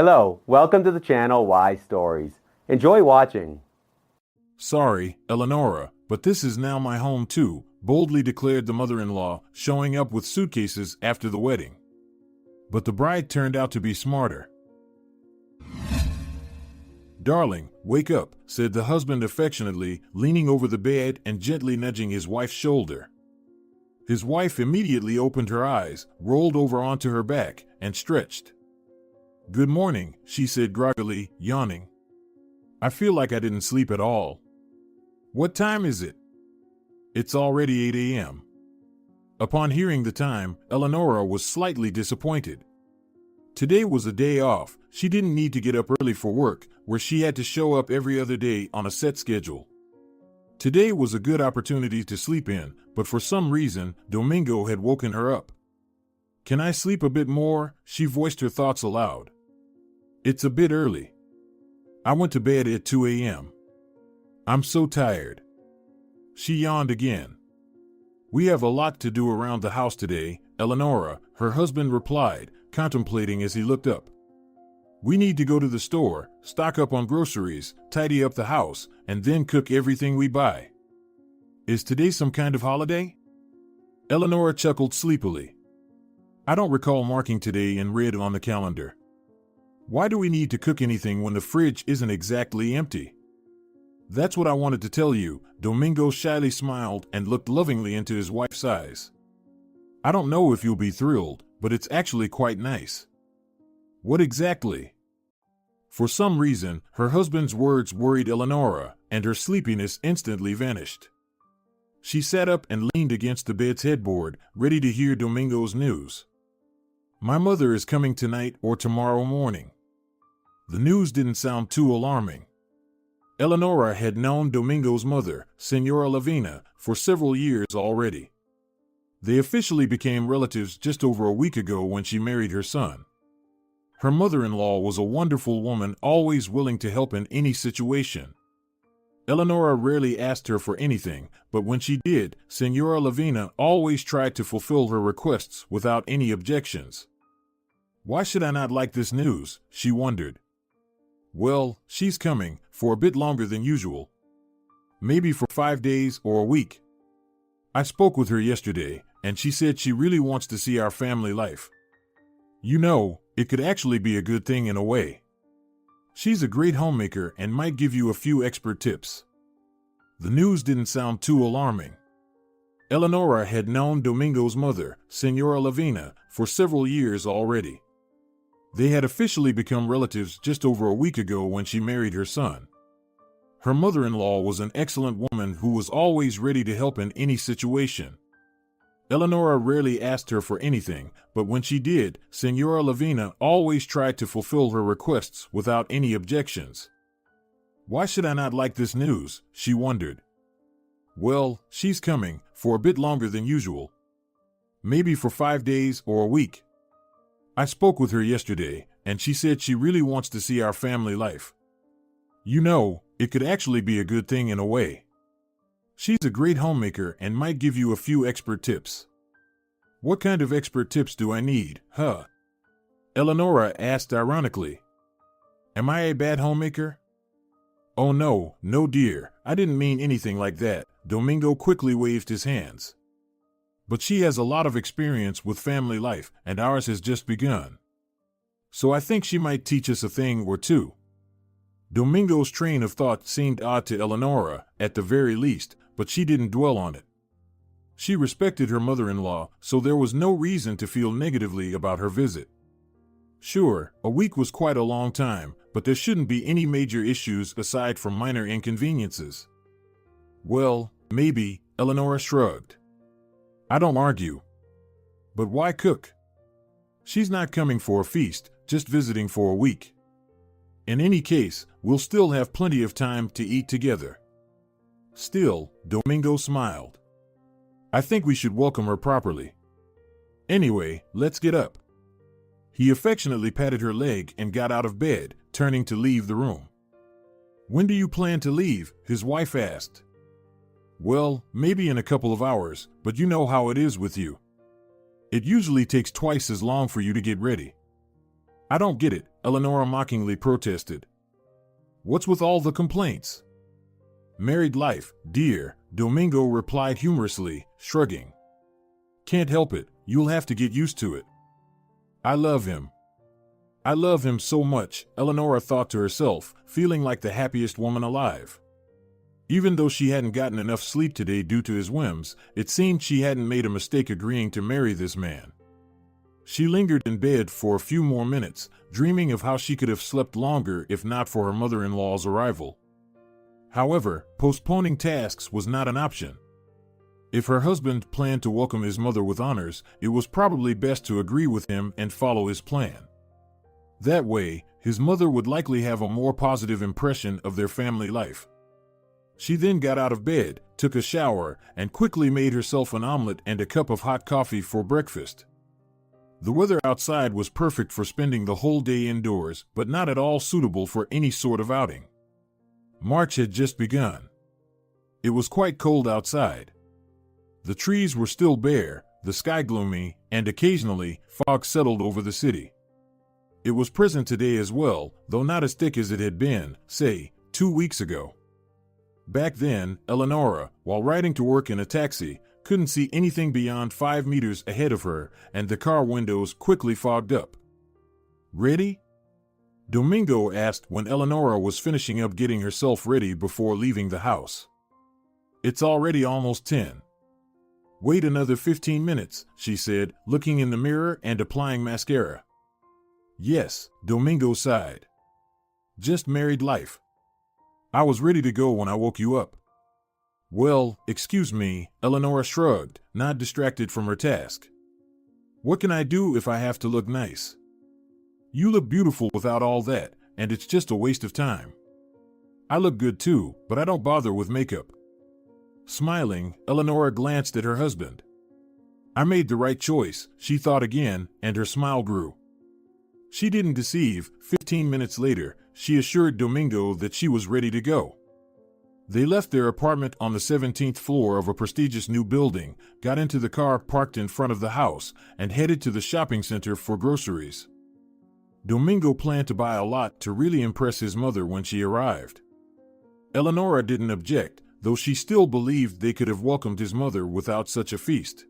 Hello, welcome to the channel Why Stories. Enjoy watching. Sorry, Eleanora, but this is now my home too, boldly declared the mother-in-law, showing up with suitcases after the wedding. But the bride turned out to be smarter. Darling, wake up, said the husband affectionately, leaning over the bed and gently nudging his wife's shoulder. His wife immediately opened her eyes, rolled over onto her back, and stretched. Good morning, she said groggily, yawning. I feel like I didn't sleep at all. What time is it? It's already 8 a.m. Upon hearing the time, Eleanora was slightly disappointed. Today was a day off. She didn't need to get up early for work, where she had to show up every other day on a set schedule. Today was a good opportunity to sleep in, but for some reason, Domingo had woken her up. Can I sleep a bit more? She voiced her thoughts aloud. It's a bit early. I went to bed at 2 a.m. I'm so tired. She yawned again. We have a lot to do around the house today, Eleanora, her husband replied, contemplating as he looked up. We need to go to the store, stock up on groceries, tidy up the house, and then cook everything we buy. Is today some kind of holiday? Eleanora chuckled sleepily. I don't recall marking today in red on the calendar. Why do we need to cook anything when the fridge isn't exactly empty? That's what I wanted to tell you, Domingo shyly smiled and looked lovingly into his wife's eyes. I don't know if you'll be thrilled, but it's actually quite nice. What exactly? For some reason, her husband's words worried Eleanora, and her sleepiness instantly vanished. She sat up and leaned against the bed's headboard, ready to hear Domingo's news. My mother is coming tonight or tomorrow morning. The news didn't sound too alarming. Eleanora had known Domingo's mother, Senora Lavina, for several years already. They officially became relatives just over a week ago when she married her son. Her mother-in-law was a wonderful woman, always willing to help in any situation. Eleanora rarely asked her for anything, but when she did, Senora Lavina always tried to fulfill her requests without any objections. Why should I not like this news? She wondered. Well, she's coming, for a bit longer than usual. Maybe for 5 days or a week. I spoke with her yesterday, and she said she really wants to see our family life. You know, it could actually be a good thing in a way. She's a great homemaker and might give you a few expert tips. The news didn't sound too alarming. Eleanora had known Domingo's mother, Senora Lavina, for several years already. They had officially become relatives just over a week ago when she married her son. Her mother-in-law was an excellent woman who was always ready to help in any situation. Eleanora rarely asked her for anything, but when she did, Senora Lavina always tried to fulfill her requests without any objections. Why should I not like this news? She wondered. Well, she's coming, for a bit longer than usual. Maybe for 5 days or a week. I spoke with her yesterday, and she said she really wants to see our family life. You know, it could actually be a good thing in a way. She's a great homemaker and might give you a few expert tips. What kind of expert tips do I need, huh? Eleanora asked ironically. Am I a bad homemaker? Oh no, no dear, I didn't mean anything like that. Domingo quickly waved his hands. But she has a lot of experience with family life, and ours has just begun. So I think she might teach us a thing or two. Domingo's train of thought seemed odd to Eleanora, at the very least, but she didn't dwell on it. She respected her mother-in-law, so there was no reason to feel negatively about her visit. Sure, a week was quite a long time, but there shouldn't be any major issues aside from minor inconveniences. Well, maybe, Eleanora shrugged. I don't argue. But why cook? She's not coming for a feast, just visiting for a week. In any case, we'll still have plenty of time to eat together. Still, Domingo smiled. I think we should welcome her properly. Anyway, let's get up. He affectionately patted her leg and got out of bed, turning to leave the room. When do you plan to leave? His wife asked. Well, maybe in a couple of hours, but you know how it is with you. It usually takes twice as long for you to get ready. I don't get it, Eleanora mockingly protested. What's with all the complaints? Married life, dear, Domingo replied humorously, shrugging. Can't help it, you'll have to get used to it. I love him. I love him so much, Eleanora thought to herself, feeling like the happiest woman alive. Even though she hadn't gotten enough sleep today due to his whims, it seemed she hadn't made a mistake agreeing to marry this man. She lingered in bed for a few more minutes, dreaming of how she could have slept longer if not for her mother-in-law's arrival. However, postponing tasks was not an option. If her husband planned to welcome his mother with honors, it was probably best to agree with him and follow his plan. That way, his mother would likely have a more positive impression of their family life. She then got out of bed, took a shower, and quickly made herself an omelet and a cup of hot coffee for breakfast. The weather outside was perfect for spending the whole day indoors, but not at all suitable for any sort of outing. March had just begun. It was quite cold outside. The trees were still bare, the sky gloomy, and occasionally, fog settled over the city. It was present today as well, though not as thick as it had been, say, 2 weeks ago. Back then, Eleanora, while riding to work in a taxi, couldn't see anything beyond 5 meters ahead of her, and the car windows quickly fogged up. Ready? Domingo asked when Eleanora was finishing up getting herself ready before leaving the house. It's already almost 10. Wait another 15 minutes, she said, looking in the mirror and applying mascara. Yes, Domingo sighed. Just married life. I was ready to go when I woke you up. Well, excuse me, Eleanora shrugged, not distracted from her task. What can I do if I have to look nice? You look beautiful without all that, and it's just a waste of time. I look good too, but I don't bother with makeup. Smiling, Eleanora glanced at her husband. I made the right choice, she thought again, and her smile grew. She didn't deceive. 15 minutes later, she assured Domingo that she was ready to go. They left their apartment on the 17th floor of a prestigious new building, got into the car parked in front of the house, and headed to the shopping center for groceries. Domingo planned to buy a lot to really impress his mother when she arrived. Eleanora didn't object, though she still believed they could have welcomed his mother without such a feast.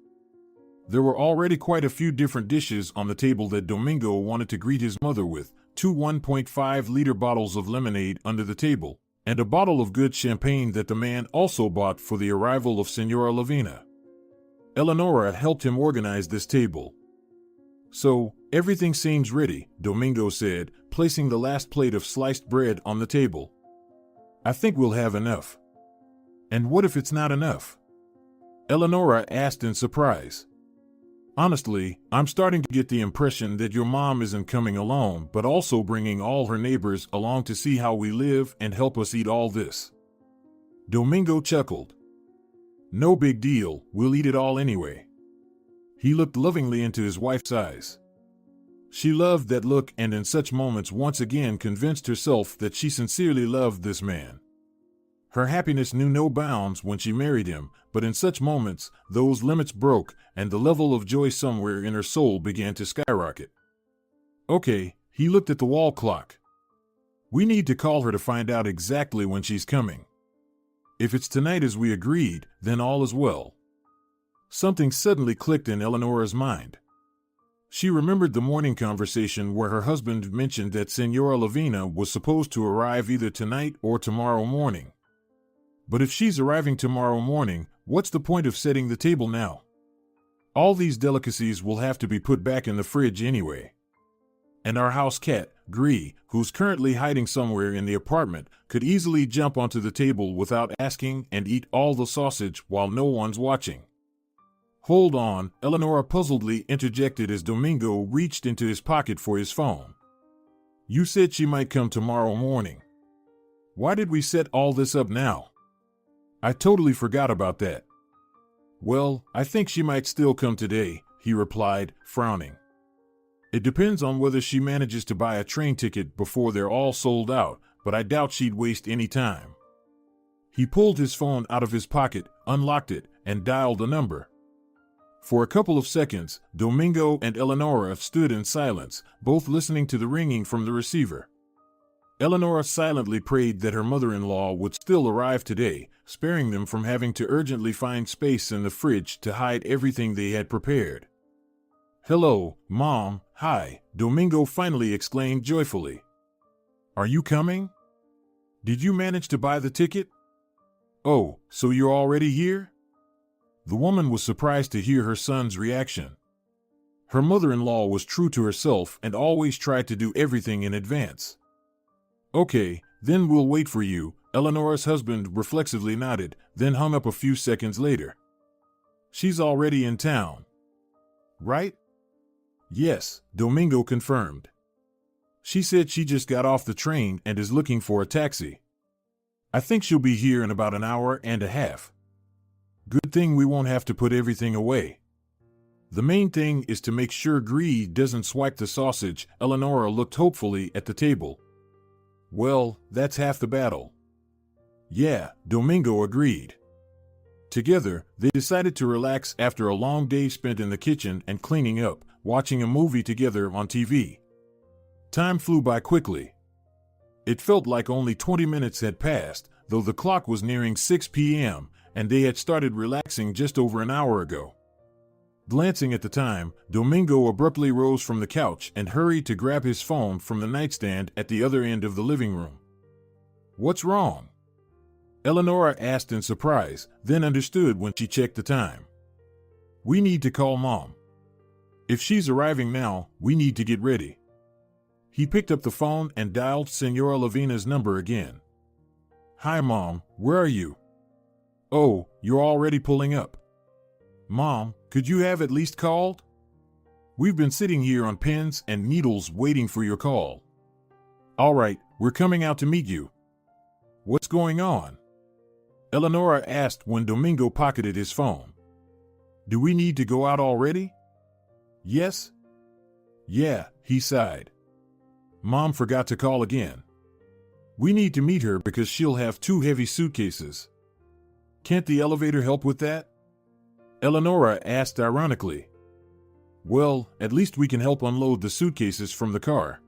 There were already quite a few different dishes on the table that Domingo wanted to greet his mother with, 2 1.5-liter bottles of lemonade under the table, and a bottle of good champagne that the man also bought for the arrival of Senora Lavina. Eleanora helped him organize this table. So, everything seems ready, Domingo said, placing the last plate of sliced bread on the table. I think we'll have enough. And what if it's not enough? Eleanora asked in surprise. Honestly, I'm starting to get the impression that your mom isn't coming alone, but also bringing all her neighbors along to see how we live and help us eat all this. Domingo chuckled. No big deal, we'll eat it all anyway. He looked lovingly into his wife's eyes. She loved that look and in such moments once again convinced herself that she sincerely loved this man. Her happiness knew no bounds when she married him, but in such moments, those limits broke, and the level of joy somewhere in her soul began to skyrocket. Okay, he looked at the wall clock. We need to call her to find out exactly when she's coming. If it's tonight as we agreed, then all is well. Something suddenly clicked in Eleanora's mind. She remembered the morning conversation where her husband mentioned that Senora Lavina was supposed to arrive either tonight or tomorrow morning. But if she's arriving tomorrow morning, what's the point of setting the table now? All these delicacies will have to be put back in the fridge anyway. And our house cat, Gree, who's currently hiding somewhere in the apartment, could easily jump onto the table without asking and eat all the sausage while no one's watching. Hold on, Eleanora puzzledly interjected as Domingo reached into his pocket for his phone. You said she might come tomorrow morning. Why did we set all this up now? I totally forgot about that. Well, I think she might still come today, he replied, frowning. It depends on whether she manages to buy a train ticket before they're all sold out, but I doubt she'd waste any time. He pulled his phone out of his pocket, unlocked it, and dialed a number. For a couple of seconds, Domingo and Eleanora stood in silence, both listening to the ringing from the receiver. Eleanora silently prayed that her mother-in-law would still arrive today, sparing them from having to urgently find space in the fridge to hide everything they had prepared. "Hello, Mom, hi," Domingo finally exclaimed joyfully. "Are you coming? Did you manage to buy the ticket? Oh, so you're already here?" The woman was surprised to hear her son's reaction. Her mother-in-law was true to herself and always tried to do everything in advance. "Okay, then we'll wait for you," Eleanora's husband reflexively nodded, then hung up a few seconds later. "She's already in town, right?" "Yes," Domingo confirmed. "She said she just got off the train and is looking for a taxi. I think she'll be here in about an hour and a half. Good thing we won't have to put everything away. The main thing is to make sure greed doesn't swipe the sausage." Eleanora looked hopefully at the table. "Well, that's half the battle." "Yeah," Domingo agreed. Together, they decided to relax after a long day spent in the kitchen and cleaning up, watching a movie together on TV. Time flew by quickly. It felt like only 20 minutes had passed, though the clock was nearing 6 p.m., and they had started relaxing just over an hour ago. Glancing at the time, Domingo abruptly rose from the couch and hurried to grab his phone from the nightstand at the other end of the living room. "What's wrong?" Eleanora asked in surprise, then understood when she checked the time. "We need to call Mom. If she's arriving now, we need to get ready." He picked up the phone and dialed Senora Lavina's number again. "Hi, Mom, where are you?" "Oh, you're already pulling up. Mom, could you have at least called? We've been sitting here on pins and needles waiting for your call." "All right, we're coming out to meet you." "What's going on?" Eleanora asked when Domingo pocketed his phone. "Do we need to go out already?" "Yes." "Yeah," he sighed. "Mom forgot to call again. We need to meet her because she'll have 2 heavy suitcases. Can't the elevator help with that?" Eleanora asked ironically. "Well, at least we can help unload the suitcases from the car.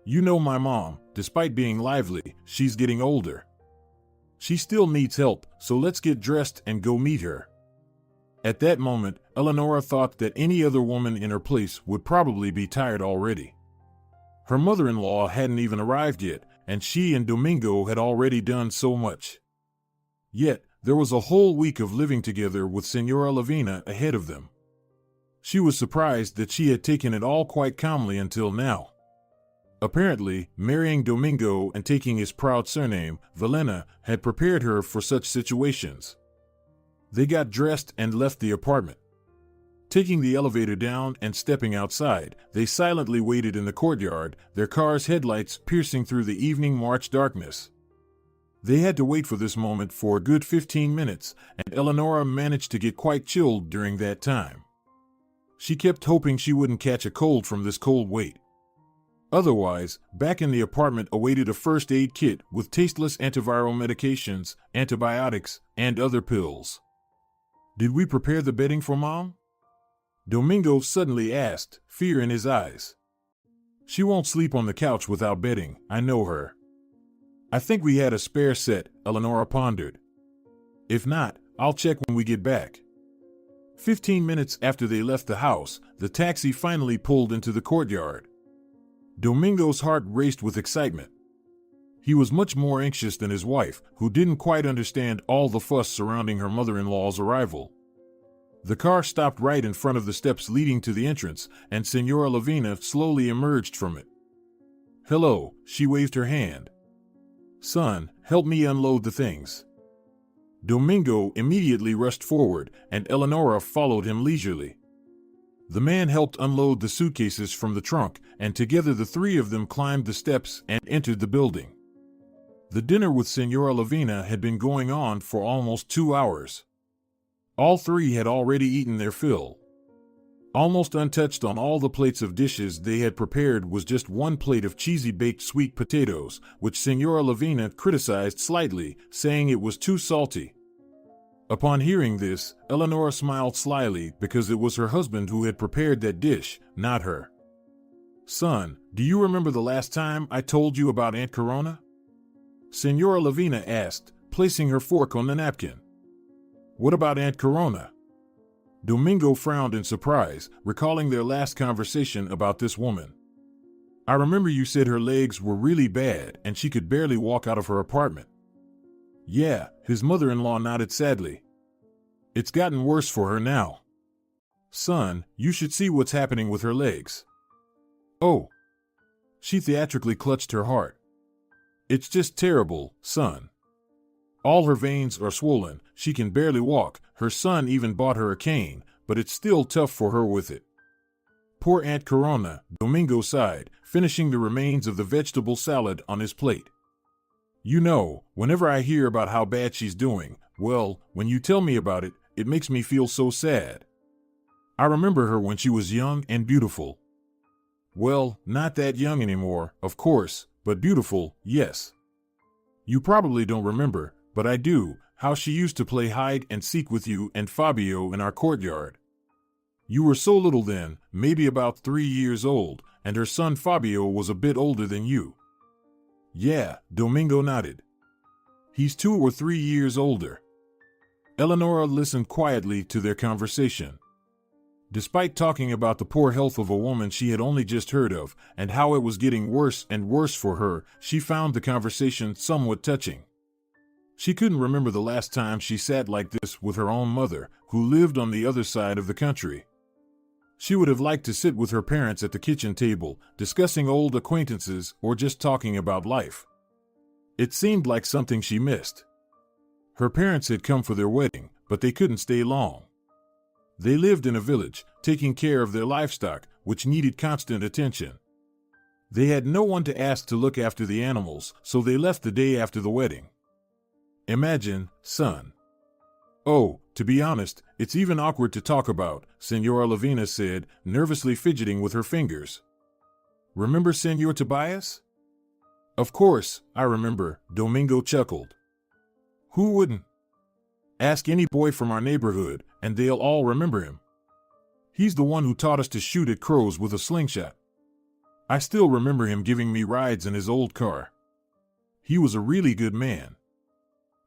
You know my mom, despite being lively, she's getting older. She still needs help, so let's get dressed and go meet her." At that moment, Eleanora thought that any other woman in her place would probably be tired already. Her mother-in-law hadn't even arrived yet, and she and Domingo had already done so much. Yet, there was a whole week of living together with Senora Lavina ahead of them. She was surprised that she had taken it all quite calmly until now. Apparently, marrying Domingo and taking his proud surname, Valena, had prepared her for such situations. They got dressed and left the apartment. Taking the elevator down and stepping outside, they silently waited in the courtyard, their car's headlights piercing through the evening March darkness. They had to wait for this moment for a good 15 minutes, and Eleanora managed to get quite chilled during that time. She kept hoping she wouldn't catch a cold from this cold wait. Otherwise, back in the apartment awaited a first aid kit with tasteless antiviral medications, antibiotics, and other pills. "Did we prepare the bedding for Mom?" Domingo suddenly asked, fear in his eyes. "She won't sleep on the couch without bedding, I know her." "I think we had a spare set," Eleanora pondered. "If not, I'll check when we get back." 15 minutes after they left the house, the taxi finally pulled into the courtyard. Domingo's heart raced with excitement. He was much more anxious than his wife, who didn't quite understand all the fuss surrounding her mother-in-law's arrival. The car stopped right in front of the steps leading to the entrance, and Senora Lavina slowly emerged from it. "Hello," she waved her hand. "Son, help me unload the things." Domingo immediately rushed forward, and Eleanora followed him leisurely. The man helped unload the suitcases from the trunk, and together the 3 of them climbed the steps and entered the building. The dinner with Senora Lavina had been going on for almost 2 hours. All 3 had already eaten their fill. Almost untouched on all the plates of dishes they had prepared was just one plate of cheesy baked sweet potatoes, which Senora Lavina criticized slightly, saying it was too salty. Upon hearing this, Eleanora smiled slyly because it was her husband who had prepared that dish, not her. Son, do you remember the last time I told you about Aunt Corona? Senora Lavina asked, placing her fork on the napkin. What about Aunt Corona? Domingo frowned in surprise, recalling their last conversation about this woman. I remember you said her legs were really bad and she could barely walk out of her apartment. Yeah, his mother-in-law nodded sadly. It's gotten worse for her now. Son, you should see what's happening with her legs. Oh. She theatrically clutched her heart. It's just terrible, son. All her veins are swollen, she can barely walk, her son even bought her a cane, but it's still tough for her with it. Poor Aunt Corona, Domingo sighed, finishing the remains of the vegetable salad on his plate. You know, whenever I hear about how bad she's doing, well, when you tell me about it, it makes me feel so sad. I remember her when she was young and beautiful. Well, not that young anymore, of course, but beautiful, yes. You probably don't remember, but I do, how she used to play hide and seek with you and Fabio in our courtyard. You were so little then, maybe about 3 years old, and her son Fabio was a bit older than you. Yeah, Domingo nodded. He's 2 or 3 years older. Eleanora listened quietly to their conversation. Despite talking about the poor health of a woman she had only just heard of, and how it was getting worse and worse for her, she found the conversation somewhat touching. She couldn't remember the last time she sat like this with her own mother, who lived on the other side of the country. She would have liked to sit with her parents at the kitchen table, discussing old acquaintances or just talking about life. It seemed like something she missed. Her parents had come for their wedding, but they couldn't stay long. They lived in a village, taking care of their livestock, which needed constant attention. They had no one to ask to look after the animals, so they left the day after the wedding. Imagine, son. Oh, to be honest, it's even awkward to talk about, Senora Lavina said, nervously fidgeting with her fingers. Remember Senor Tobias? Of course, I remember, Domingo chuckled. Who wouldn't? Ask any boy from our neighborhood, and they'll all remember him. He's the one who taught us to shoot at crows with a slingshot. I still remember him giving me rides in his old car. He was a really good man.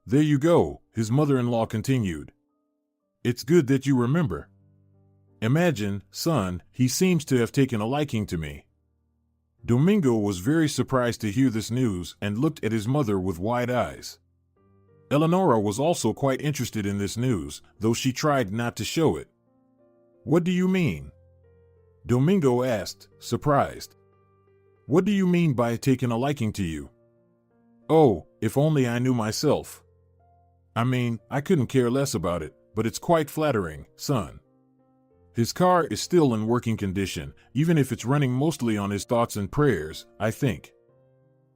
There you go, his mother-in-law continued. It's good that you remember. Imagine, son, he seems to have taken a liking to me. Domingo was very surprised to hear this news and looked at his mother with wide eyes. Eleanora was also quite interested in this news, though she tried not to show it. What do you mean? Domingo asked, surprised. What do you mean by taking a liking to you? Oh, if only I knew myself. I mean, I couldn't care less about it, but it's quite flattering, son. His car is still in working condition, even if it's running mostly on his thoughts and prayers, I think.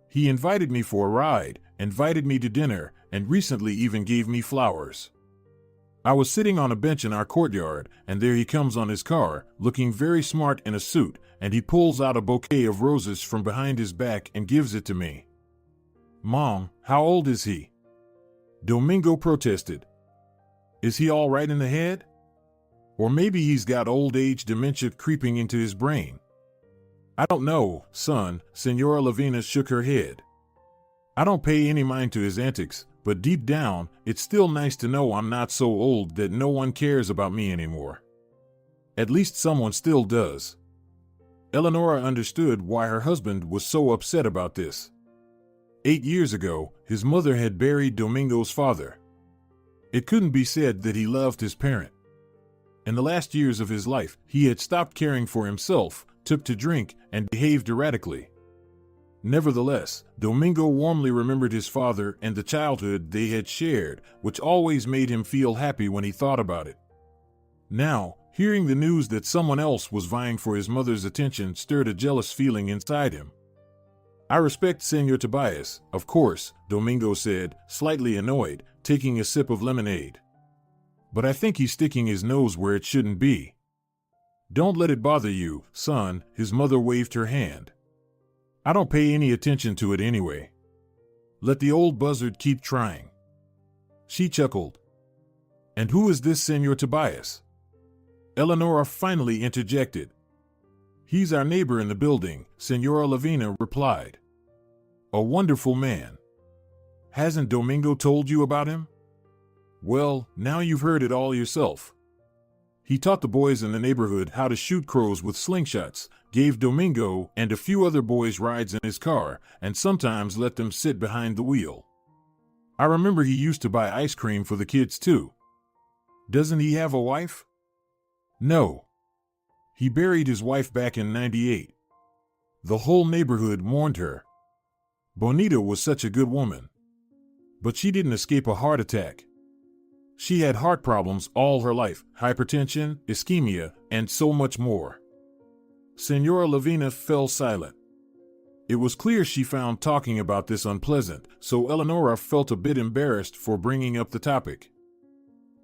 He invited me for a ride, invited me to dinner, and recently even gave me flowers. I was sitting on a bench in our courtyard, and there he comes on his car, looking very smart in a suit, and he pulls out a bouquet of roses from behind his back and gives it to me. Mom, how old is he? Domingo protested. Is he all right in the head? Or maybe he's got old age dementia creeping into his brain. I don't know, son, Senora Lavina shook her head. I don't pay any mind to his antics, but deep down, it's still nice to know I'm not so old that no one cares about me anymore. At least someone still does. Eleanora understood why her husband was so upset about this. 8 years ago, his mother had buried Domingo's father. It couldn't be said that he loved his parent. In the last years of his life, he had stopped caring for himself, took to drink, and behaved erratically. Nevertheless, Domingo warmly remembered his father and the childhood they had shared, which always made him feel happy when he thought about it. Now, hearing the news that someone else was vying for his mother's attention stirred a jealous feeling inside him. I respect Senor Tobias, of course, Domingo said, slightly annoyed, taking a sip of lemonade. But I think he's sticking his nose where it shouldn't be. Don't let it bother you, son, his mother waved her hand. I don't pay any attention to it anyway. Let the old buzzard keep trying. She chuckled. And who is this Senor Tobias? Eleanora finally interjected. He's our neighbor in the building, Senora Lavina replied. A wonderful man. Hasn't Domingo told you about him? Well, now you've heard it all yourself. He taught the boys in the neighborhood how to shoot crows with slingshots, gave Domingo and a few other boys rides in his car, and sometimes let them sit behind the wheel. I remember he used to buy ice cream for the kids too. Doesn't he have a wife? No. He buried his wife back in '98. The whole neighborhood mourned her. Bonita was such a good woman. But she didn't escape a heart attack. She had heart problems all her life, hypertension, ischemia, and so much more. Senora Lavina fell silent. It was clear she found talking about this unpleasant, so Eleanora felt a bit embarrassed for bringing up the topic.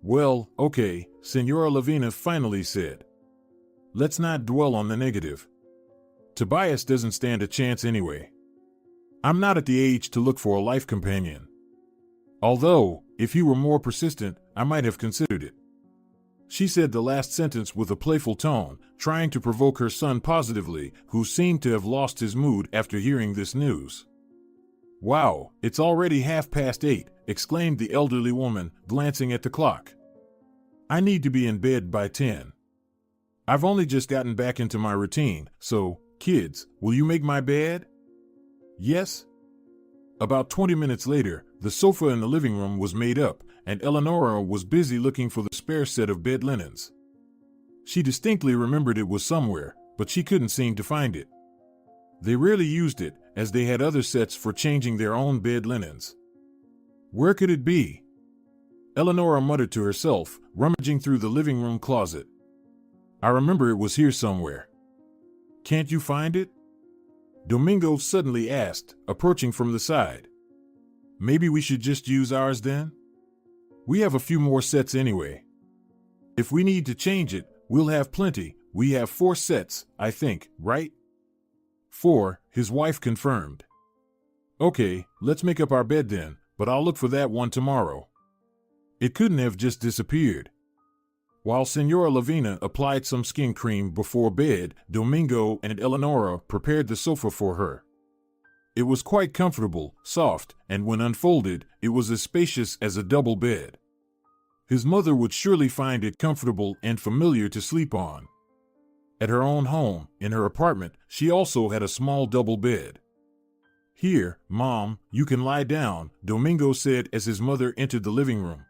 Well, okay, Senora Lavina finally said. Let's not dwell on the negative. Tobias doesn't stand a chance anyway. I'm not at the age to look for a life companion. Although, if he were more persistent, I might have considered it. She said the last sentence with a playful tone, trying to provoke her son positively, who seemed to have lost his mood after hearing this news. Wow, it's already 8:30, exclaimed the elderly woman, glancing at the clock. I need to be in bed by 10. I've only just gotten back into my routine, so, kids, will you make my bed? Yes? About 20 minutes later, the sofa in the living room was made up, and Eleanora was busy looking for the spare set of bed linens. She distinctly remembered it was somewhere, but she couldn't seem to find it. They rarely used it, as they had other sets for changing their own bed linens. Where could it be? Eleanora muttered to herself, rummaging through the living room closet. I remember it was here somewhere. Can't you find it? Domingo suddenly asked, approaching from the side. Maybe we should just use ours then? We have a few more sets anyway. If we need to change it, we'll have plenty. We have 4 sets, I think, right? 4, his wife confirmed. Okay, let's make up our bed then, but I'll look for that one tomorrow. It couldn't have just disappeared. While Senora Lavina applied some skin cream before bed, Domingo and Eleanora prepared the sofa for her. It was quite comfortable, soft, and when unfolded, it was as spacious as a double bed. His mother would surely find it comfortable and familiar to sleep on. At her own home, in her apartment, she also had a small double bed. Here, Mom, you can lie down, Domingo said as his mother entered the living room.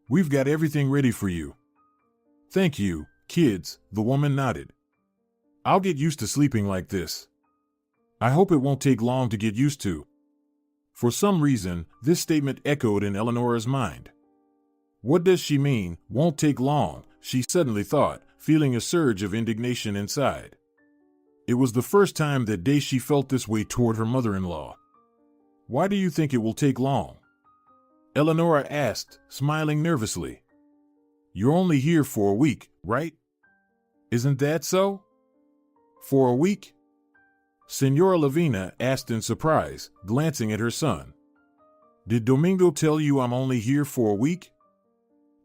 We've got everything ready for you. Thank you, kids, the woman nodded. I'll get used to sleeping like this. I hope it won't take long to get used to. For some reason, this statement echoed in Eleanora's mind. What does she mean, won't take long, she suddenly thought, feeling a surge of indignation inside. It was the first time that day she felt this way toward her mother-in-law. Why do you think it will take long? Eleanora asked, smiling nervously. You're only here for a week, right? Isn't that so? For a week? Senora Lavina asked in surprise, glancing at her son. Did Domingo tell you I'm only here for a week?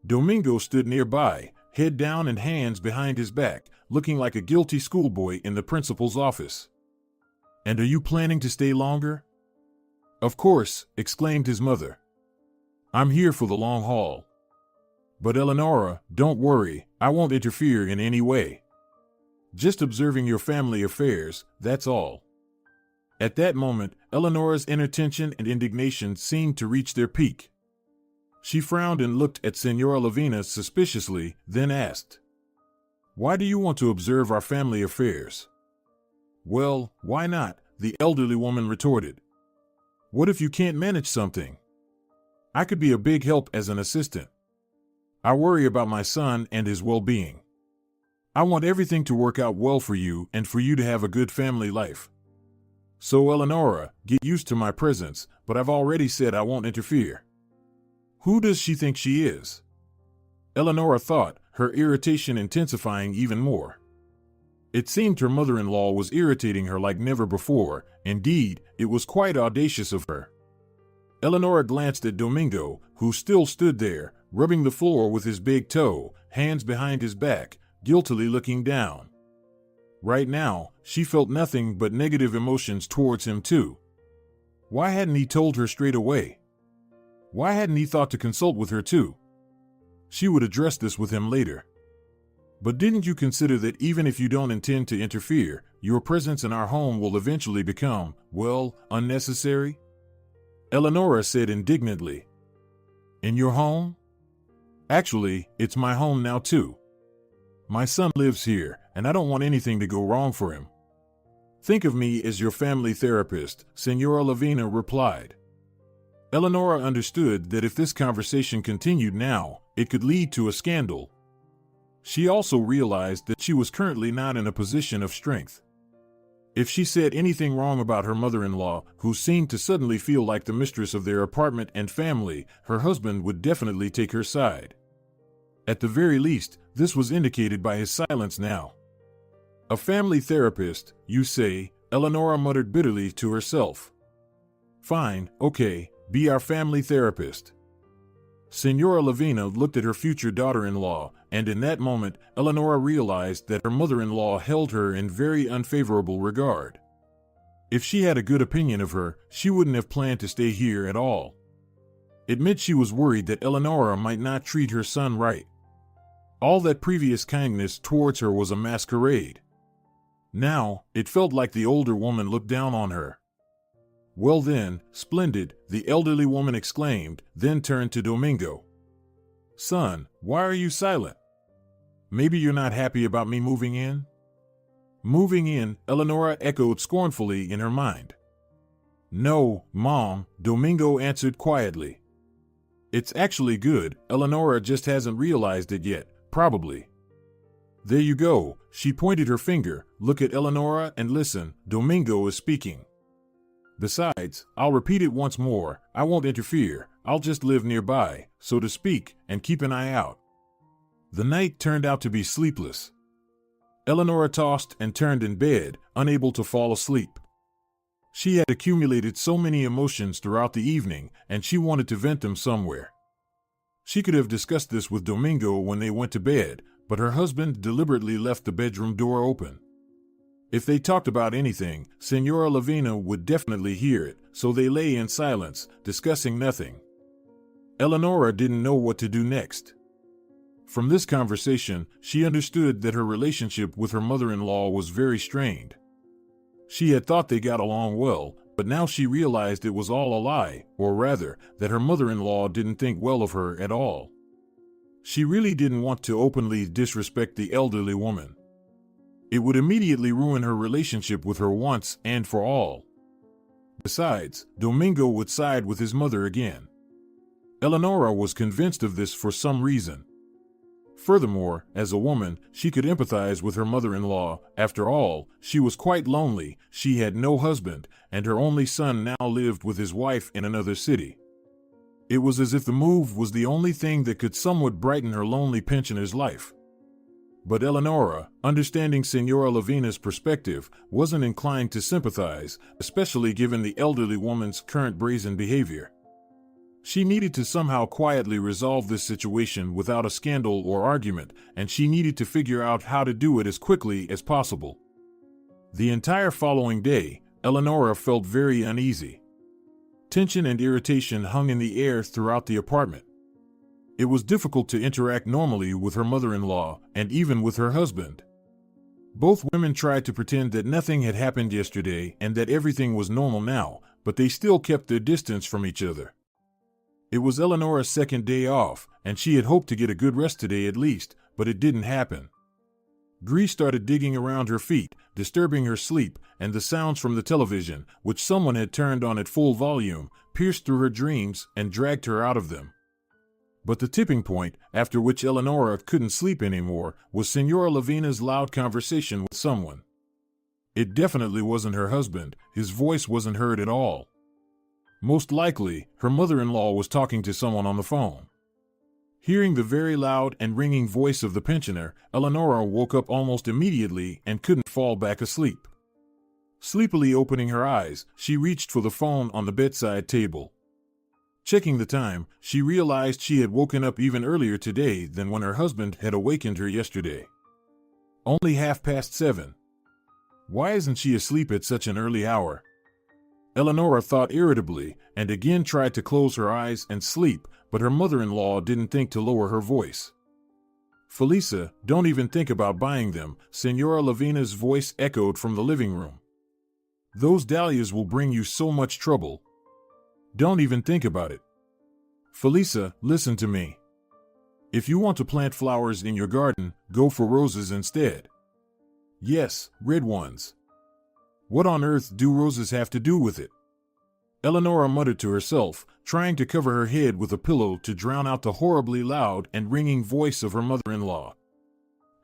Domingo stood nearby, head down and hands behind his back, looking like a guilty schoolboy in the principal's office. And are you planning to stay longer? Of course, exclaimed his mother. I'm here for the long haul. But Eleanora, don't worry, I won't interfere in any way. Just observing your family affairs, that's all. At that moment, Eleanora's inattention and indignation seemed to reach their peak. She frowned and looked at Senora Lavina suspiciously, then asked, Why do you want to observe our family affairs? Well, why not? The elderly woman retorted. What if you can't manage something? I could be a big help as an assistant. I worry about my son and his well-being. I want everything to work out well for you and for you to have a good family life. So Eleanora, get used to my presence, but I've already said I won't interfere. Who does she think she is? Eleanora thought, her irritation intensifying even more. It seemed her mother-in-law was irritating her like never before. Indeed, it was quite audacious of her. Eleanora glanced at Domingo, who still stood there, rubbing the floor with his big toe, hands behind his back, guiltily looking down. Right now, she felt nothing but negative emotions towards him too. Why hadn't he told her straight away? Why hadn't he thought to consult with her too? She would address this with him later. But didn't you consider that even if you don't intend to interfere, your presence in our home will eventually become, well, unnecessary? Eleanora said indignantly. In your home? Actually, it's my home now too. My son lives here, and I don't want anything to go wrong for him. Think of me as your family therapist, Senora Lavina replied. Eleanora understood that if this conversation continued now, it could lead to a scandal. She also realized that she was currently not in a position of strength. If she said anything wrong about her mother-in-law, who seemed to suddenly feel like the mistress of their apartment and family, her husband would definitely take her side. At the very least, this was indicated by his silence now. A family therapist, you say, Eleanora muttered bitterly to herself. Fine, okay, be our family therapist. Senora Lavina looked at her future daughter-in-law, and in that moment, Eleanora realized that her mother-in-law held her in very unfavorable regard. If she had a good opinion of her, she wouldn't have planned to stay here at all. It meant she was worried that Eleanora might not treat her son right. All that previous kindness towards her was a masquerade. Now, it felt like the older woman looked down on her. Well then, splendid, the elderly woman exclaimed, then turned to Domingo. Son, why are you silent? Maybe you're not happy about me moving in? Moving in, Eleanora echoed scornfully in her mind. No, Mom, Domingo answered quietly. It's actually good, Eleanora just hasn't realized it yet, probably. There you go, she pointed her finger, look at Eleanora and listen, Domingo is speaking. Besides, I'll repeat it once more, I won't interfere, I'll just live nearby, so to speak, and keep an eye out. The night turned out to be sleepless. Eleanora tossed and turned in bed, unable to fall asleep. She had accumulated so many emotions throughout the evening, and she wanted to vent them somewhere. She could have discussed this with Domingo when they went to bed, but her husband deliberately left the bedroom door open. If they talked about anything, Senora Lavina would definitely hear it, so they lay in silence, discussing nothing. Eleanora didn't know what to do next. From this conversation, she understood that her relationship with her mother-in-law was very strained. She had thought they got along well, but now she realized it was all a lie, or rather, that her mother-in-law didn't think well of her at all. She really didn't want to openly disrespect the elderly woman. It would immediately ruin her relationship with her once and for all. Besides, Domingo would side with his mother again. Eleanora was convinced of this for some reason. Furthermore, as a woman, she could empathize with her mother-in-law. After all, she was quite lonely, she had no husband, and her only son now lived with his wife in another city. It was as if the move was the only thing that could somewhat brighten her lonely pensioner's life. But Eleanora, understanding Senora Lavina's perspective, wasn't inclined to sympathize, especially given the elderly woman's current brazen behavior. She needed to somehow quietly resolve this situation without a scandal or argument, and she needed to figure out how to do it as quickly as possible. The entire following day, Eleanora felt very uneasy. Tension and irritation hung in the air throughout the apartment. It was difficult to interact normally with her mother-in-law, and even with her husband. Both women tried to pretend that nothing had happened yesterday and that everything was normal now, but they still kept their distance from each other. It was Eleanora's second day off, and she had hoped to get a good rest today at least, but it didn't happen. Grease started digging around her feet, disturbing her sleep, and the sounds from the television, which someone had turned on at full volume, pierced through her dreams and dragged her out of them. But the tipping point, after which Eleanora couldn't sleep anymore, was Senora Lavina's loud conversation with someone. It definitely wasn't her husband, his voice wasn't heard at all. Most likely, her mother-in-law was talking to someone on the phone. Hearing the very loud and ringing voice of the pensioner, Eleanora woke up almost immediately and couldn't fall back asleep. Sleepily opening her eyes, she reached for the phone on the bedside table. Checking the time, she realized she had woken up even earlier today than when her husband had awakened her yesterday. Only 7:30. Why isn't she asleep at such an early hour? Eleanora thought irritably and again tried to close her eyes and sleep, but her mother-in-law didn't think to lower her voice. Felisa, don't even think about buying them, Senora Lavina's voice echoed from the living room. Those dahlias will bring you so much trouble. Don't even think about it. Felisa, listen to me. If you want to plant flowers in your garden, go for roses instead. Yes, red ones. What on earth do roses have to do with it? Eleanora muttered to herself, trying to cover her head with a pillow to drown out the horribly loud and ringing voice of her mother-in-law.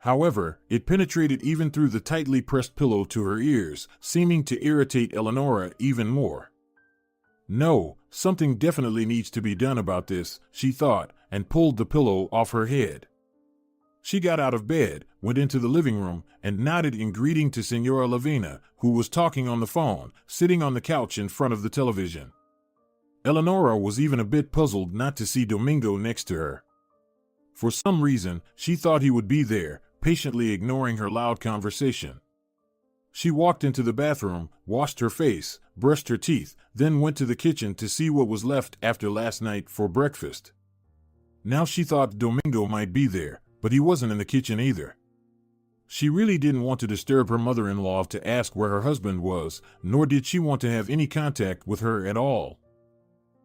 However, it penetrated even through the tightly pressed pillow to her ears, seeming to irritate Eleanora even more. No, something definitely needs to be done about this, she thought, and pulled the pillow off her head. She got out of bed, went into the living room, and nodded in greeting to Senora Lavina, who was talking on the phone, sitting on the couch in front of the television. Eleanora was even a bit puzzled not to see Domingo next to her. For some reason, she thought he would be there, patiently ignoring her loud conversation. She walked into the bathroom, washed her face, brushed her teeth, then went to the kitchen to see what was left after last night for breakfast. Now she thought Domingo might be there, but he wasn't in the kitchen either. She really didn't want to disturb her mother-in-law to ask where her husband was, nor did she want to have any contact with her at all.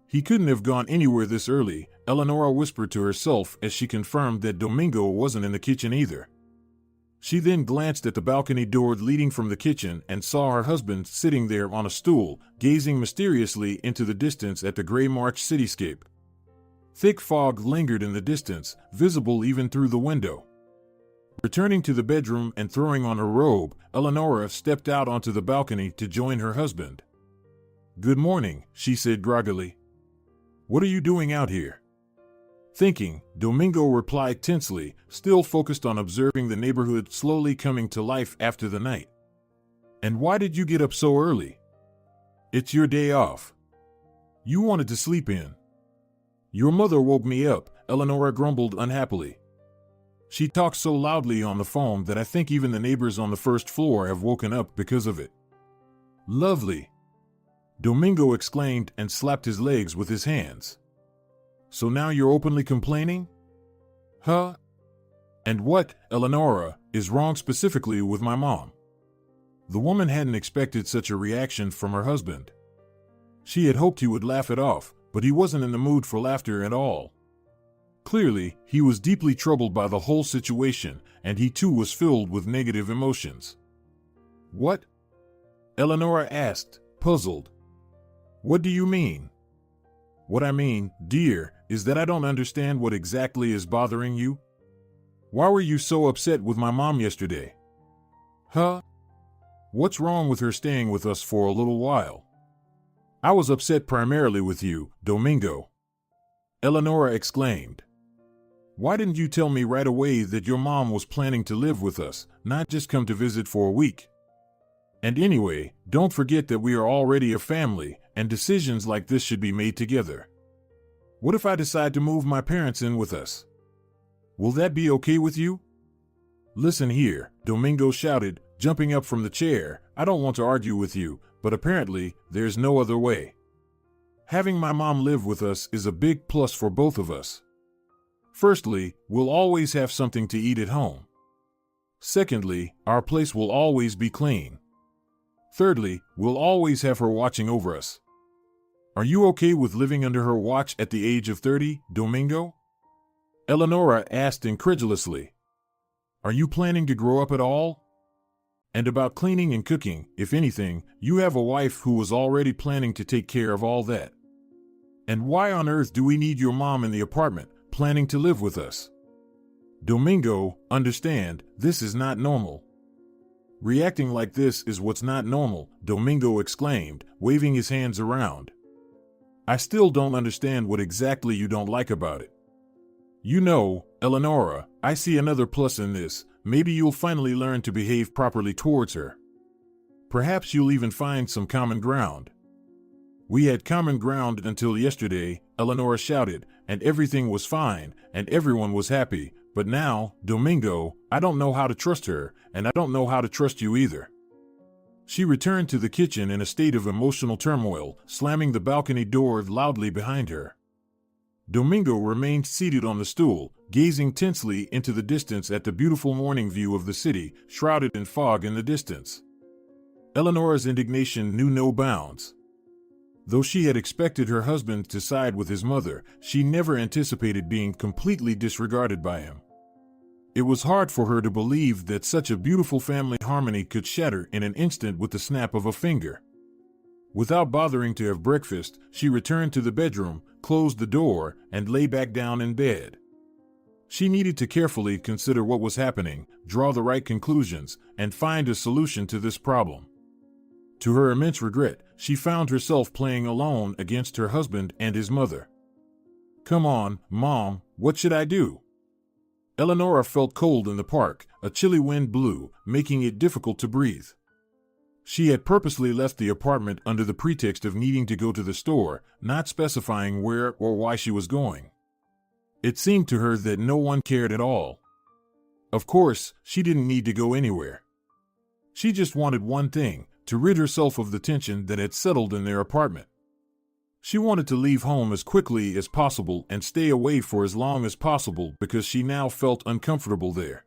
He couldn't have gone anywhere this early, Eleanora whispered to herself as she confirmed that Domingo wasn't in the kitchen either. She then glanced at the balcony door leading from the kitchen and saw her husband sitting there on a stool, gazing mysteriously into the distance at the gray March cityscape. Thick fog lingered in the distance, visible even through the window. Returning to the bedroom and throwing on her robe, Eleanora stepped out onto the balcony to join her husband. "Good morning," she said groggily. "What are you doing out here?" Thinking, Domingo replied tensely, still focused on observing the neighborhood slowly coming to life after the night. "And why did you get up so early? It's your day off. You wanted to sleep in." "Your mother woke me up," Eleanora grumbled unhappily. "She talks so loudly on the phone that I think even the neighbors on the first floor have woken up because of it." "Lovely," Domingo exclaimed and slapped his legs with his hands. "So now you're openly complaining? Huh? And what, Eleanora, is wrong specifically with my mom?" The woman hadn't expected such a reaction from her husband. She had hoped he would laugh it off, but he wasn't in the mood for laughter at all. Clearly, he was deeply troubled by the whole situation, and he too was filled with negative emotions. "What?" Eleanora asked, puzzled. "What do you mean?" "What I mean, dear, is that I don't understand what exactly is bothering you. Why were you so upset with my mom yesterday?" "Huh? What's wrong with her staying with us for a little while?" "I was upset primarily with you, Domingo," Eleanora exclaimed. "Why didn't you tell me right away that your mom was planning to live with us, not just come to visit for a week? And anyway, don't forget that we are already a family, and decisions like this should be made together. What if I decide to move my parents in with us? Will that be okay with you?" "Listen here," Domingo shouted, jumping up from the chair. "I don't want to argue with you, but apparently, there's no other way. Having my mom live with us is a big plus for both of us. Firstly, we'll always have something to eat at home. Secondly, our place will always be clean. Thirdly, we'll always have her watching over us. Are you okay with living under her watch at the age of 30, Domingo?" Eleanora asked incredulously. "Are you planning to grow up at all? And about cleaning and cooking, if anything, you have a wife who was already planning to take care of all that. And why on earth do we need your mom in the apartment, planning to live with us? Domingo, understand, this is not normal." "Reacting like this is what's not normal," Domingo exclaimed, waving his hands around. "I still don't understand what exactly you don't like about it. You know, Eleanora, I see another plus in this. Maybe you'll finally learn to behave properly towards her. Perhaps you'll even find some common ground." We had common ground until yesterday, Eleanora shouted, and everything was fine, and everyone was happy. But now, Domingo, I don't know how to trust her, and I don't know how to trust you either. She returned to the kitchen in a state of emotional turmoil, slamming the balcony door loudly behind her. Domingo remained seated on the stool, gazing tensely into the distance at the beautiful morning view of the city, shrouded in fog in the distance. Eleanora's indignation knew no bounds. Though she had expected her husband to side with his mother, she never anticipated being completely disregarded by him. It was hard for her to believe that such a beautiful family harmony could shatter in an instant with the snap of a finger. Without bothering to have breakfast, she returned to the bedroom, closed the door, and lay back down in bed. She needed to carefully consider what was happening, draw the right conclusions, and find a solution to this problem. To her immense regret, she found herself playing alone against her husband and his mother. "Come on, Mom, what should I do?" Eleanora felt cold in the park. A chilly wind blew, making it difficult to breathe. She had purposely left the apartment under the pretext of needing to go to the store, not specifying where or why she was going. It seemed to her that no one cared at all. Of course, she didn't need to go anywhere. She just wanted one thing, to rid herself of the tension that had settled in their apartment. She wanted to leave home as quickly as possible and stay away for as long as possible because she now felt uncomfortable there.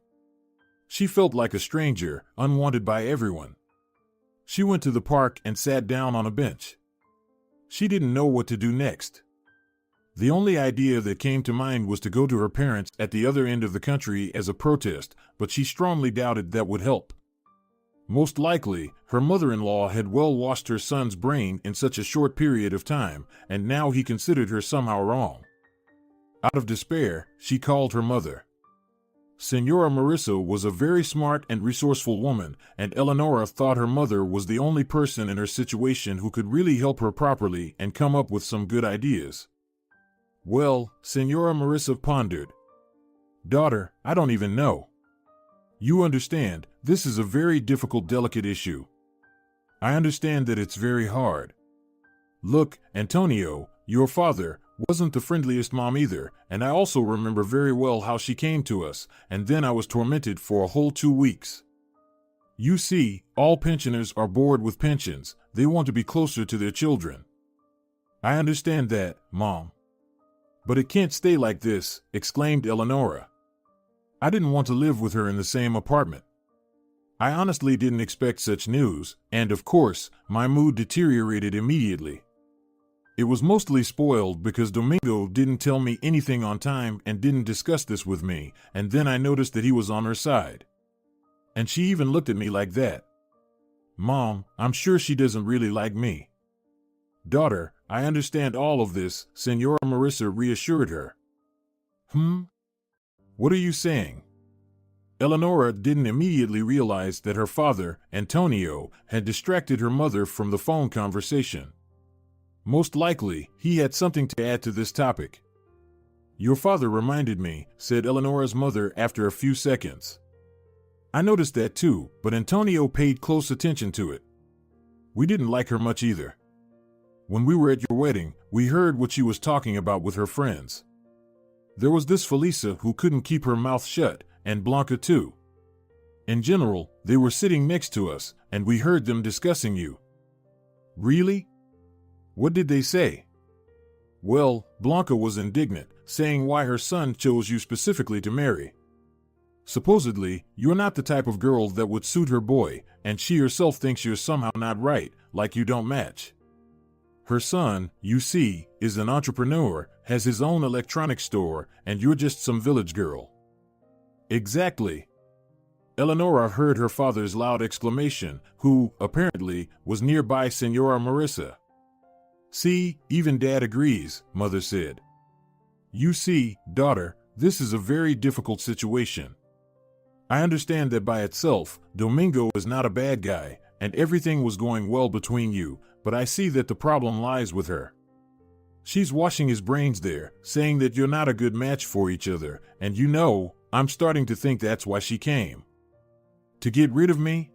She felt like a stranger, unwanted by everyone. She went to the park and sat down on a bench. She didn't know what to do next. The only idea that came to mind was to go to her parents at the other end of the country as a protest, but she strongly doubted that would help. Most likely, her mother-in-law had well washed her son's brain in such a short period of time, and now he considered her somehow wrong. Out of despair, she called her mother. Senora Marissa was a very smart and resourceful woman, and Eleanora thought her mother was the only person in her situation who could really help her properly and come up with some good ideas. "Well," Senora Marissa pondered. "Daughter, I don't even know. You understand, this is a very difficult, delicate issue. I understand that it's very hard. Look, Antonio, your father, wasn't the friendliest mom either, and I also remember very well how she came to us, and then I was tormented for a whole 2 weeks. You see, all pensioners are bored with pensions. They want to be closer to their children. I understand that, Mom. But it can't stay like this," exclaimed Eleanora. "I didn't want to live with her in the same apartment. I honestly didn't expect such news, and of course, my mood deteriorated immediately. It was mostly spoiled because Domingo didn't tell me anything on time and didn't discuss this with me, and then I noticed that he was on her side. And she even looked at me like that. Mom, I'm sure she doesn't really like me." "Daughter, I understand all of this," Senora Marissa reassured her. What are you saying?" Eleanora didn't immediately realize that her father, Antonio, had distracted her mother from the phone conversation. Most likely, he had something to add to this topic. "Your father reminded me," said Eleanora's mother after a few seconds. "I noticed that too, but Antonio paid close attention to it. We didn't like her much either. When we were at your wedding, we heard what she was talking about with her friends. There was this Felisa who couldn't keep her mouth shut, and Blanca too. In general, they were sitting next to us, and we heard them discussing you." "Really? What did they say?" "Well, Blanca was indignant, saying why her son chose you specifically to marry. Supposedly, you're not the type of girl that would suit her boy, and she herself thinks you're somehow not right, like you don't match. Her son, you see, is an entrepreneur, has his own electronics store, and you're just some village girl." "Exactly." Eleanora heard her father's loud exclamation, who, apparently, was nearby Senora Marissa. "See, even Dad agrees," Mother said. "You see, daughter, this is a very difficult situation. I understand that by itself, Domingo is not a bad guy, and everything was going well between you, but I see that the problem lies with her. She's washing his brains there, saying that you're not a good match for each other, and you know, I'm starting to think that's why she came. To get rid of me?"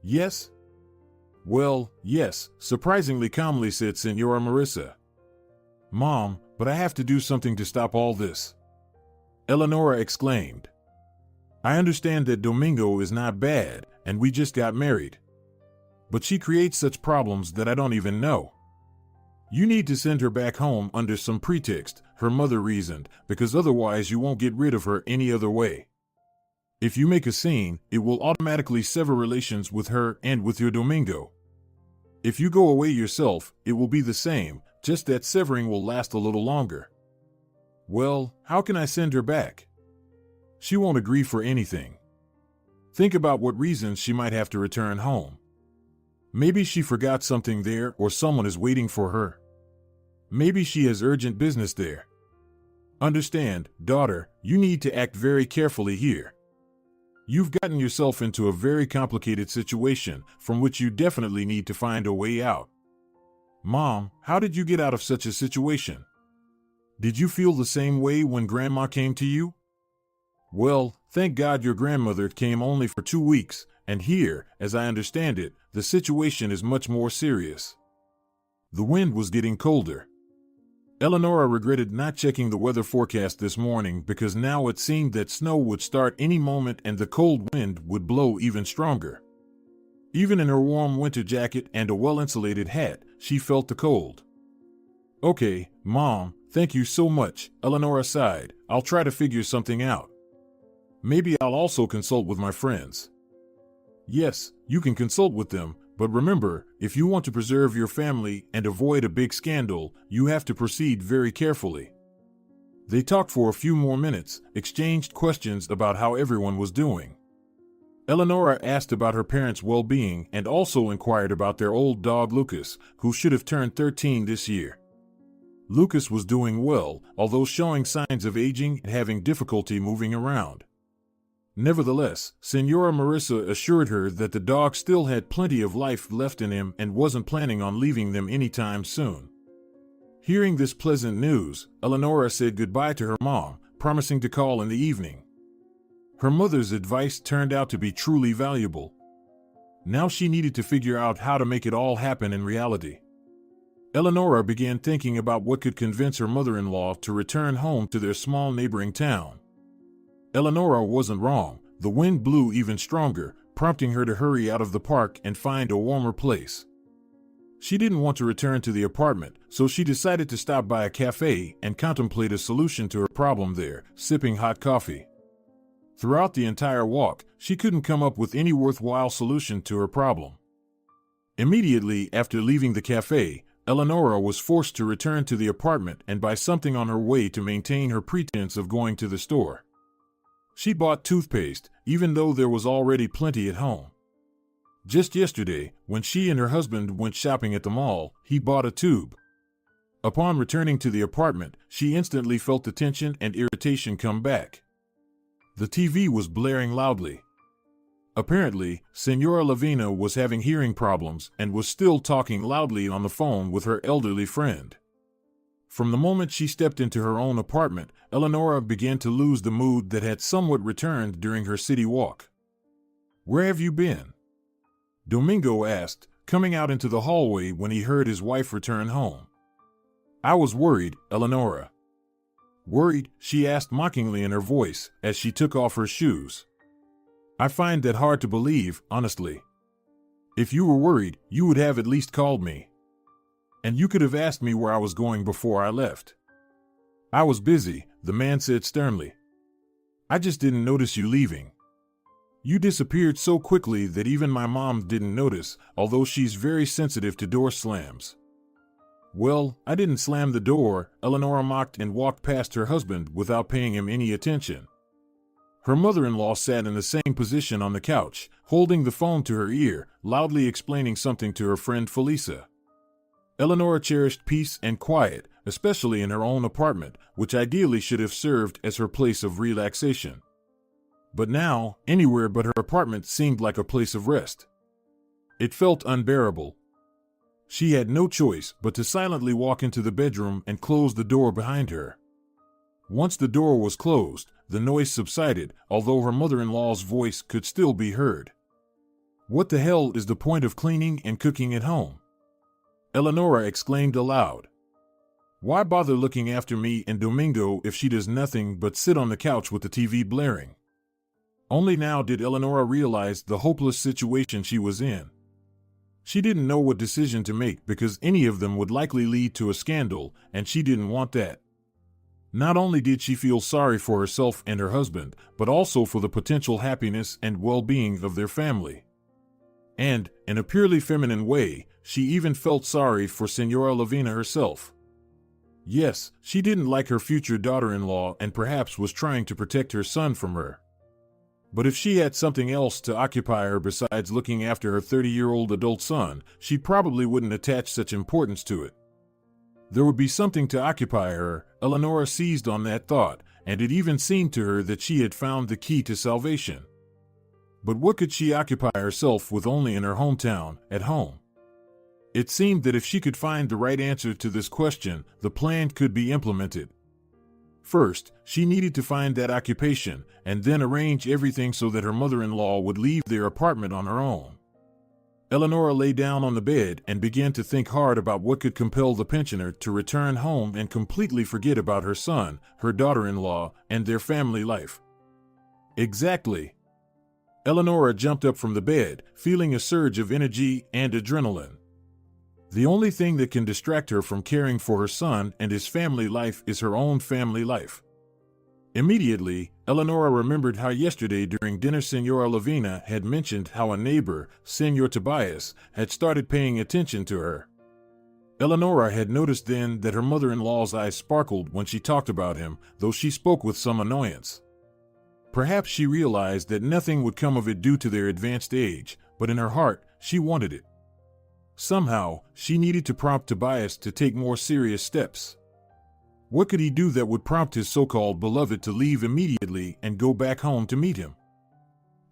"Yes?" Well, yes, surprisingly calmly said Senora Marissa. Mom, but I have to do something to stop all this. Eleanora exclaimed. I understand that Domingo is not bad, and we just got married. But she creates such problems that I don't even know. You need to send her back home under some pretext, her mother reasoned, because otherwise you won't get rid of her any other way. If you make a scene, it will automatically sever relations with her and with your Domingo. If you go away yourself, it will be the same, just that severing will last a little longer. Well, how can I send her back? She won't agree for anything. Think about what reasons she might have to return home. Maybe she forgot something there or someone is waiting for her. Maybe she has urgent business there. Understand, daughter, you need to act very carefully here. You've gotten yourself into a very complicated situation from which you definitely need to find a way out. Mom, how did you get out of such a situation? Did you feel the same way when Grandma came to you? Well, thank God your grandmother came only for 2 weeks, and here, as I understand it, the situation is much more serious. The wind was getting colder. Eleanora regretted not checking the weather forecast this morning because now it seemed that snow would start any moment and the cold wind would blow even stronger. Even in her warm winter jacket and a well-insulated hat, she felt the cold. Okay, Mom, thank you so much, Eleanora sighed. I'll try to figure something out. Maybe I'll also consult with my friends. Yes, you can consult with them, but remember, if you want to preserve your family and avoid a big scandal, you have to proceed very carefully. They talked for a few more minutes, exchanged questions about how everyone was doing. Eleanora asked about her parents' well-being and also inquired about their old dog Lucas, who should have turned 13 this year. Lucas was doing well, although showing signs of aging and having difficulty moving around. Nevertheless, Senora Marissa assured her that the dog still had plenty of life left in him and wasn't planning on leaving them anytime soon. Hearing this pleasant news, Eleanora said goodbye to her mom, promising to call in the evening. Her mother's advice turned out to be truly valuable. Now she needed to figure out how to make it all happen in reality. Eleanora began thinking about what could convince her mother-in-law to return home to their small neighboring town. Eleanora wasn't wrong. The wind blew even stronger, prompting her to hurry out of the park and find a warmer place. She didn't want to return to the apartment, so she decided to stop by a cafe and contemplate a solution to her problem there, sipping hot coffee. Throughout the entire walk, she couldn't come up with any worthwhile solution to her problem. Immediately after leaving the cafe, Eleanora was forced to return to the apartment and buy something on her way to maintain her pretense of going to the store. She bought toothpaste, even though there was already plenty at home. Just yesterday, when she and her husband went shopping at the mall, he bought a tube. Upon returning to the apartment, she instantly felt the tension and irritation come back. The TV was blaring loudly. Apparently, Senora Lavina was having hearing problems and was still talking loudly on the phone with her elderly friend. From the moment she stepped into her own apartment, Eleanora began to lose the mood that had somewhat returned during her city walk. "Where have you been?" Domingo asked, coming out into the hallway when he heard his wife return home. "I was worried, Eleanora." "Worried?" she asked mockingly in her voice as she took off her shoes. "I find that hard to believe, honestly. If you were worried, you would have at least called me. And you could have asked me where I was going before I left." "I was busy," the man said sternly. "I just didn't notice you leaving. You disappeared so quickly that even my mom didn't notice, although she's very sensitive to door slams." "Well, I didn't slam the door," Eleanora mocked and walked past her husband without paying him any attention. Her mother-in-law sat in the same position on the couch, holding the phone to her ear, loudly explaining something to her friend Felisa. Eleanora cherished peace and quiet, especially in her own apartment, which ideally should have served as her place of relaxation. But now, anywhere but her apartment seemed like a place of rest. It felt unbearable. She had no choice but to silently walk into the bedroom and close the door behind her. Once the door was closed, the noise subsided, although her mother-in-law's voice could still be heard. What the hell is the point of cleaning and cooking at home? Eleanora exclaimed aloud. Why bother looking after me and Domingo if she does nothing but sit on the couch with the TV blaring? Only now did Eleanora realize the hopeless situation she was in. She didn't know what decision to make because any of them would likely lead to a scandal, and she didn't want that. Not only did she feel sorry for herself and her husband, but also for the potential happiness and well-being of their family. And, in a purely feminine way, she even felt sorry for Senora Lavina herself. Yes, she didn't like her future daughter-in-law and perhaps was trying to protect her son from her. But if she had something else to occupy her besides looking after her 30-year-old adult son, she probably wouldn't attach such importance to it. There would be something to occupy her. Eleanora seized on that thought, and it even seemed to her that she had found the key to salvation. But what could she occupy herself with only in her hometown, at home? It seemed that if she could find the right answer to this question, the plan could be implemented. First, she needed to find that occupation, and then arrange everything so that her mother-in-law would leave their apartment on her own. Eleanora lay down on the bed and began to think hard about what could compel the pensioner to return home and completely forget about her son, her daughter-in-law, and their family life. Exactly. Eleanora jumped up from the bed, feeling a surge of energy and adrenaline. The only thing that can distract her from caring for her son and his family life is her own family life. Immediately, Eleanora remembered how yesterday during dinner Senora Lavina had mentioned how a neighbor, Senor Tobias, had started paying attention to her. Eleanora had noticed then that her mother-in-law's eyes sparkled when she talked about him, though she spoke with some annoyance. Perhaps she realized that nothing would come of it due to their advanced age, but in her heart, she wanted it. Somehow, she needed to prompt Tobias to take more serious steps. What could he do that would prompt his so-called beloved to leave immediately and go back home to meet him?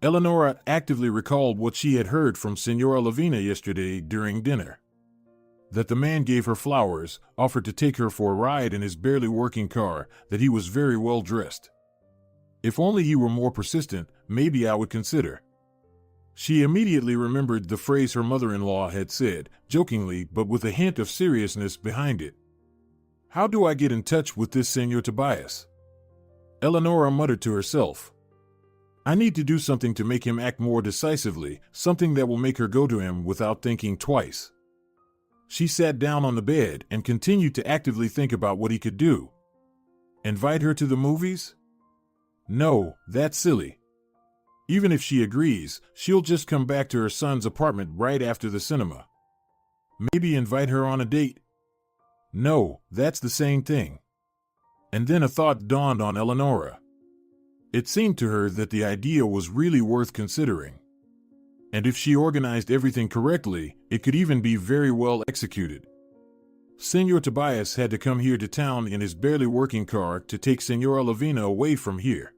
Eleanora actively recalled what she had heard from Senora Lavina yesterday during dinner. That the man gave her flowers, offered to take her for a ride in his barely working car, that he was very well dressed. If only he were more persistent, maybe I would consider. She immediately remembered the phrase her mother-in-law had said, jokingly but with a hint of seriousness behind it. How do I get in touch with this Senor Tobias? Eleanora muttered to herself. I need to do something to make him act more decisively, something that will make her go to him without thinking twice. She sat down on the bed and continued to actively think about what he could do. Invite her to the movies? No, that's silly. Even if she agrees, she'll just come back to her son's apartment right after the cinema. Maybe invite her on a date? No, that's the same thing. And then a thought dawned on Eleanora. It seemed to her that the idea was really worth considering. And if she organized everything correctly, it could even be very well executed. Senor Tobias had to come here to town in his barely working car to take Senora Lavina away from here.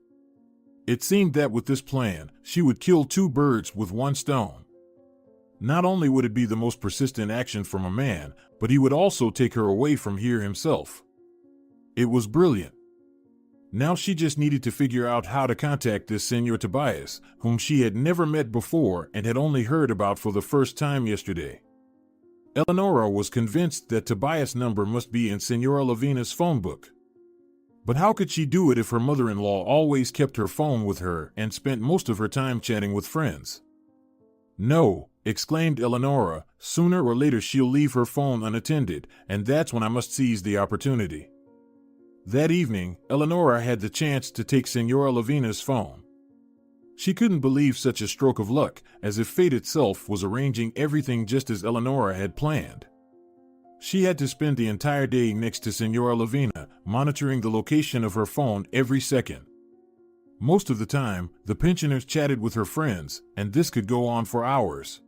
It seemed that with this plan, she would kill two birds with one stone. Not only would it be the most persistent action from a man, but he would also take her away from here himself. It was brilliant. Now she just needed to figure out how to contact this Senor Tobias, whom she had never met before and had only heard about for the first time yesterday. Eleanora was convinced that Tobias' number must be in Senora Lavina's phone book. But how could she do it if her mother-in-law always kept her phone with her and spent most of her time chatting with friends? No, exclaimed Eleanora, sooner or later she'll leave her phone unattended, and that's when I must seize the opportunity. That evening, Eleanora had the chance to take Senora Lavina's phone. She couldn't believe such a stroke of luck, as if fate itself was arranging everything just as Eleanora had planned. She had to spend the entire day next to Senora Lavina, monitoring the location of her phone every second. Most of the time, the pensioner chatted with her friends, and this could go on for hours.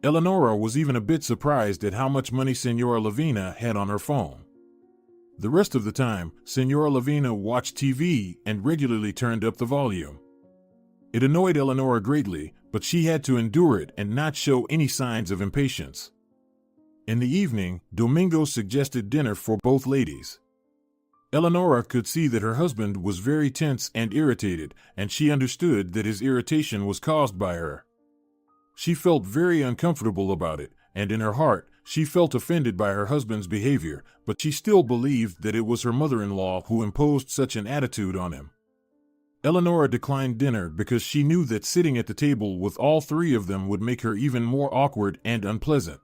Eleanora was even a bit surprised at how much money Senora Lavina had on her phone. The rest of the time, Senora Lavina watched TV and regularly turned up the volume. It annoyed Eleanora greatly, but she had to endure it and not show any signs of impatience. In the evening, Domingo suggested dinner for both ladies. Eleanora could see that her husband was very tense and irritated, and she understood that his irritation was caused by her. She felt very uncomfortable about it, and in her heart, she felt offended by her husband's behavior, but she still believed that it was her mother-in-law who imposed such an attitude on him. Eleanora declined dinner because she knew that sitting at the table with all three of them would make her even more awkward and unpleasant.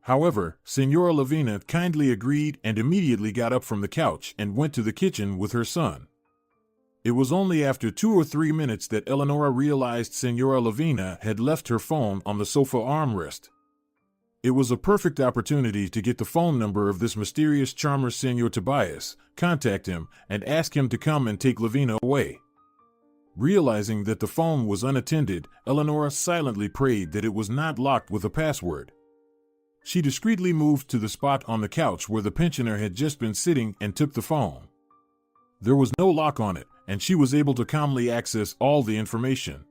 However, Senora Lavina kindly agreed and immediately got up from the couch and went to the kitchen with her son. It was only after 2 or 3 minutes that Eleanora realized Senora Lavina had left her phone on the sofa armrest. It was a perfect opportunity to get the phone number of this mysterious charmer Senor Tobias, contact him, and ask him to come and take Lavina away. Realizing that the phone was unattended, Eleanora silently prayed that it was not locked with a password. She discreetly moved to the spot on the couch where the pensioner had just been sitting and took the phone. There was no lock on it, and she was able to calmly access all the information.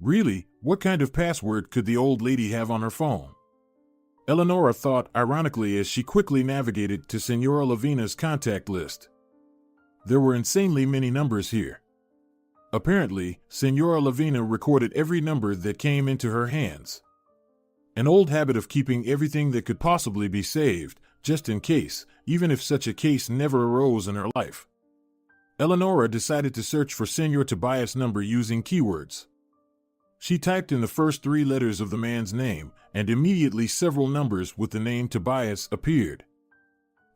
Really, what kind of password could the old lady have on her phone? Eleanora thought ironically as she quickly navigated to Senora Lavina's contact list. There were insanely many numbers here. Apparently, Senora Lavina recorded every number that came into her hands. An old habit of keeping everything that could possibly be saved, just in case, even if such a case never arose in her life. Eleanora decided to search for Senor Tobias' number using keywords. She typed in the first 3 letters of the man's name, and immediately several numbers with the name Tobias appeared.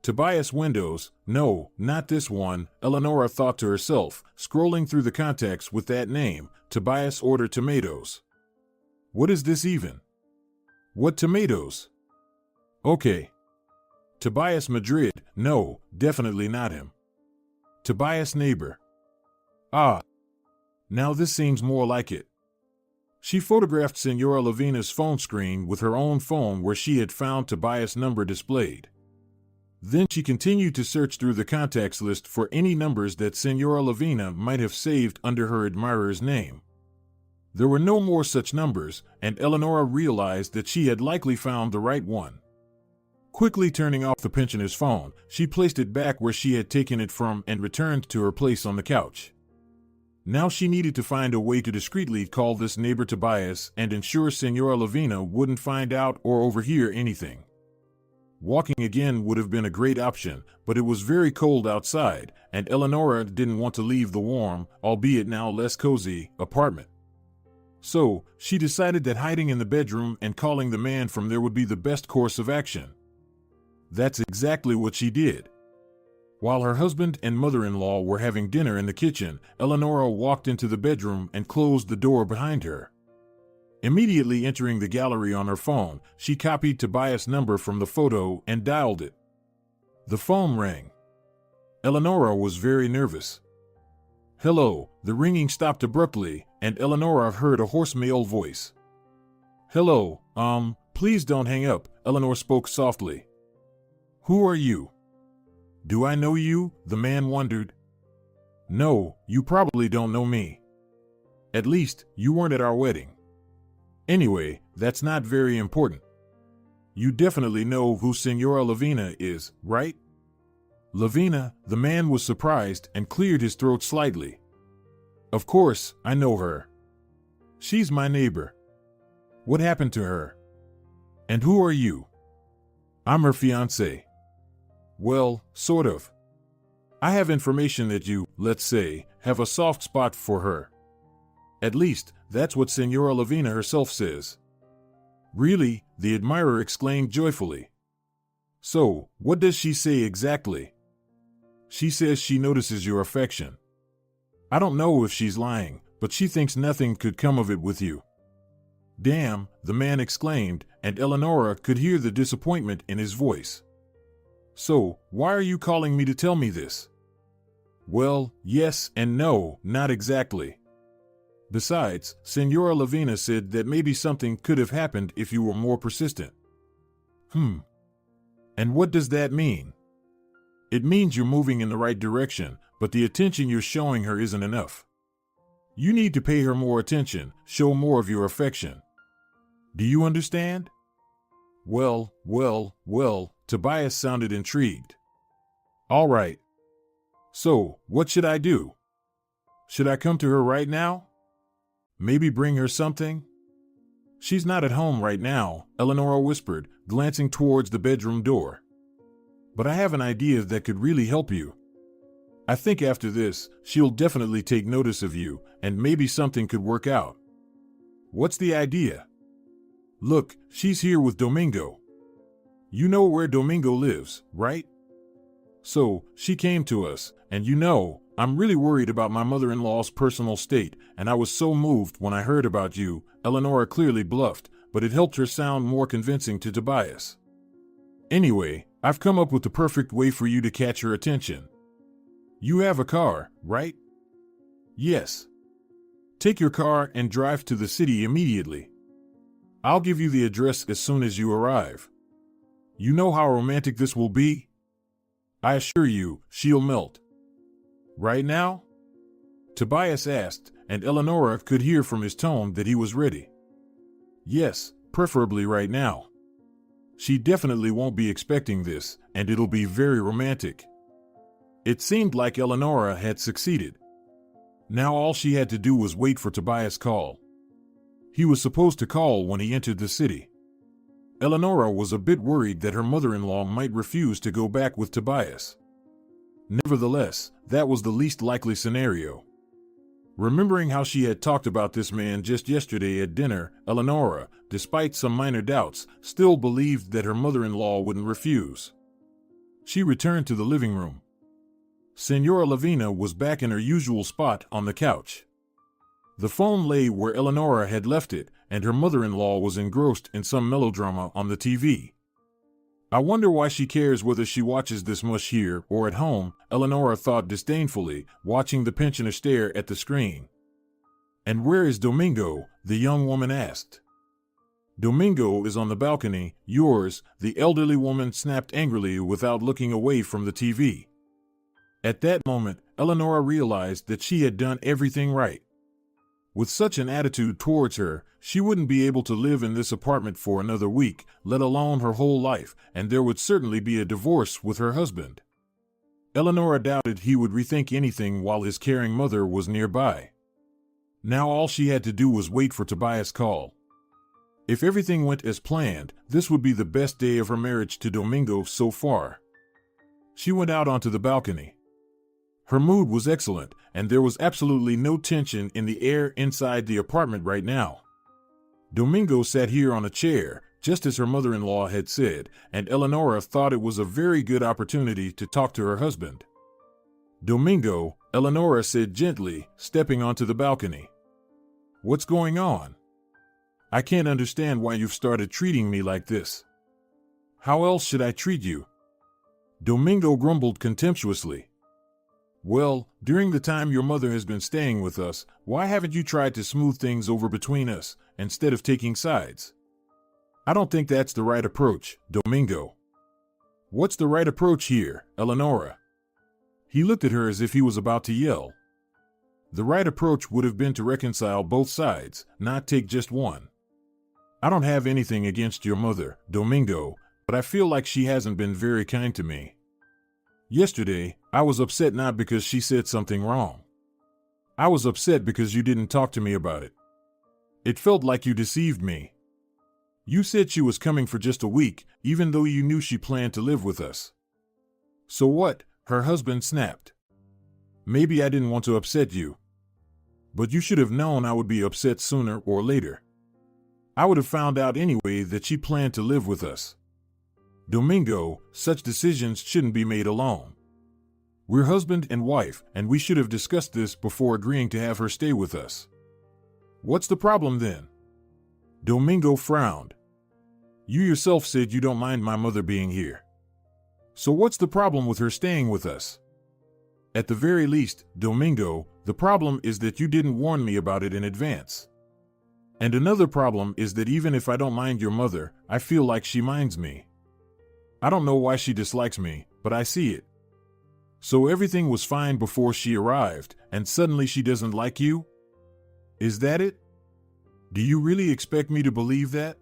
Tobias Windows, no, not this one, Eleanora thought to herself, scrolling through the contacts with that name, Tobias order tomatoes. What is this even? What tomatoes? Okay. Tobias Madrid, no, definitely not him. Tobias neighbor. Ah. Now this seems more like it. She photographed Senora Lavina's phone screen with her own phone where she had found Tobias' number displayed. Then she continued to search through the contacts list for any numbers that Senora Lavina might have saved under her admirer's name. There were no more such numbers, and Eleanora realized that she had likely found the right one. Quickly turning off the pensioner's phone, she placed it back where she had taken it from and returned to her place on the couch. Now she needed to find a way to discreetly call this neighbor Tobias and ensure Senora Lavina wouldn't find out or overhear anything. Walking again would have been a great option, but it was very cold outside, and Eleanora didn't want to leave the warm, albeit now less cozy, apartment. So, she decided that hiding in the bedroom and calling the man from there would be the best course of action. That's exactly what she did. While her husband and mother-in-law were having dinner in the kitchen, Eleanora walked into the bedroom and closed the door behind her. Immediately entering the gallery on her phone, she copied Tobias' number from the photo and dialed it. The phone rang. Eleanora was very nervous. Hello, the ringing stopped abruptly, and Eleanora heard a hoarse male voice. Hello, please don't hang up, Eleanor spoke softly. Who are you? Do I know you? The man wondered. No, you probably don't know me. At least, you weren't at our wedding. Anyway, that's not very important. You definitely know who Senora Lavina is, right? Lavina, the man was surprised and cleared his throat slightly. Of course, I know her. She's my neighbor. What happened to her? And who are you? I'm her fiancé. Well, sort of. I have information that you, let's say, have a soft spot for her. At least, that's what Senora Lavina herself says. Really? The admirer exclaimed joyfully. So, what does she say exactly? She says she notices your affection. I don't know if she's lying, but she thinks nothing could come of it with you. Damn, the man exclaimed, and Eleanora could hear the disappointment in his voice. So, why are you calling me to tell me this? Well, yes and no, not exactly. Besides, Senora Lavina said that maybe something could have happened if you were more persistent. And what does that mean? It means you're moving in the right direction, but the attention you're showing her isn't enough. You need to pay her more attention, show more of your affection. Do you understand? Well, Tobias sounded intrigued. All right. So, what should I do? Should I come to her right now? Maybe bring her something? She's not at home right now, Eleanora whispered, glancing towards the bedroom door. But I have an idea that could really help you. I think after this, she'll definitely take notice of you, and maybe something could work out. What's the idea? Look, she's here with Domingo. You know where Domingo lives, right? So, she came to us, and I'm really worried about my mother-in-law's personal state, and I was so moved when I heard about you. Eleanora clearly bluffed, but it helped her sound more convincing to Tobias. Anyway, I've come up with the perfect way for you to catch her attention. You have a car, right? Yes. Take your car and drive to the city immediately. I'll give you the address as soon as you arrive. You know how romantic this will be? I assure you, she'll melt. Right now? Tobias asked, and Eleanora could hear from his tone that he was ready. Yes, preferably right now. She definitely won't be expecting this, and it'll be very romantic. It seemed like Eleanora had succeeded. Now all she had to do was wait for Tobias' call. He was supposed to call when he entered the city. Eleanora was a bit worried that her mother-in-law might refuse to go back with Tobias. Nevertheless, that was the least likely scenario. Remembering how she had talked about this man just yesterday at dinner, Eleanora, despite some minor doubts, still believed that her mother-in-law wouldn't refuse. She returned to the living room. Senora Lavina was back in her usual spot on the couch. The phone lay where Eleanora had left it, and her mother-in-law was engrossed in some melodrama on the TV. I wonder why she cares whether she watches this much here or at home, Eleanora thought disdainfully, watching the pensioner stare at the screen. And where is Domingo? The young woman asked. Domingo is on the balcony, yours, the elderly woman snapped angrily without looking away from the TV. At that moment, Eleanora realized that she had done everything right. With such an attitude towards her, she wouldn't be able to live in this apartment for another week, let alone her whole life, and there would certainly be a divorce with her husband. Eleanora doubted he would rethink anything while his caring mother was nearby. Now all she had to do was wait for Tobias' call. If everything went as planned, this would be the best day of her marriage to Domingo so far. She went out onto the balcony. Her mood was excellent, and there was absolutely no tension in the air inside the apartment right now. Domingo sat here on a chair, just as her mother-in-law had said, and Eleanora thought it was a very good opportunity to talk to her husband. Domingo, Eleanora said gently, stepping onto the balcony. What's going on? I can't understand why you've started treating me like this. How else should I treat you? Domingo grumbled contemptuously. Well, during the time your mother has been staying with us, why haven't you tried to smooth things over between us, instead of taking sides? I don't think that's the right approach, Domingo. What's the right approach here, Eleanora? He looked at her as if he was about to yell. The right approach would have been to reconcile both sides, not take just one. I don't have anything against your mother, Domingo, but I feel like she hasn't been very kind to me. Yesterday, I was upset not because she said something wrong. I was upset because you didn't talk to me about it. It felt like you deceived me. You said she was coming for just a week, even though you knew she planned to live with us. So what? Her husband snapped. Maybe I didn't want to upset you. But you should have known I would be upset sooner or later. I would have found out anyway that she planned to live with us. Domingo, such decisions shouldn't be made alone. We're husband and wife, and we should have discussed this before agreeing to have her stay with us. What's the problem then? Domingo frowned. You yourself said you don't mind my mother being here. So what's the problem with her staying with us? At the very least, Domingo, the problem is that you didn't warn me about it in advance. And another problem is that even if I don't mind your mother, I feel like she minds me. I don't know why she dislikes me, but I see it. So everything was fine before she arrived, and suddenly she doesn't like you? Is that it? Do you really expect me to believe that?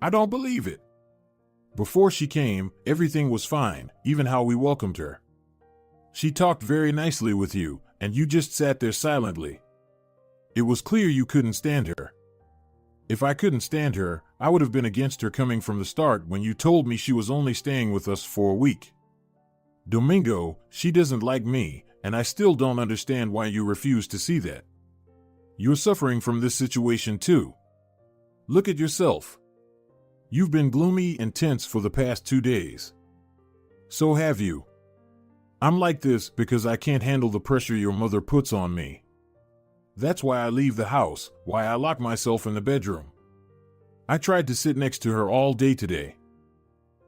I don't believe it. Before she came, everything was fine, even how we welcomed her. She talked very nicely with you, and you just sat there silently. It was clear you couldn't stand her. If I couldn't stand her, I would have been against her coming from the start when you told me she was only staying with us for a week. Domingo, she doesn't like me, and I still don't understand why you refuse to see that. You're suffering from this situation too. Look at yourself. You've been gloomy and tense for the past 2 days. So have you. I'm like this because I can't handle the pressure your mother puts on me. That's why I leave the house, why I lock myself in the bedroom. I tried to sit next to her all day today.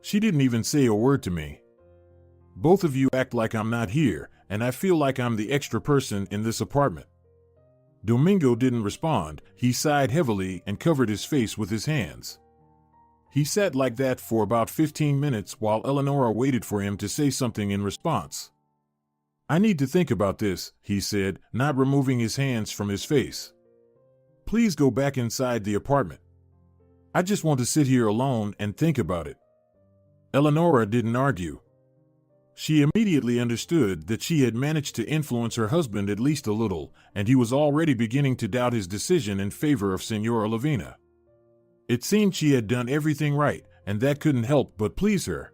She didn't even say a word to me. Both of you act like I'm not here, and I feel like I'm the extra person in this apartment. Domingo didn't respond. He sighed heavily and covered his face with his hands. He sat like that for about 15 minutes while Eleanora waited for him to say something in response. I need to think about this, he said, not removing his hands from his face. Please go back inside the apartment. I just want to sit here alone and think about it. Eleanora didn't argue. She immediately understood that she had managed to influence her husband at least a little, and he was already beginning to doubt his decision in favor of Senora Lavina. It seemed she had done everything right, and that couldn't help but please her.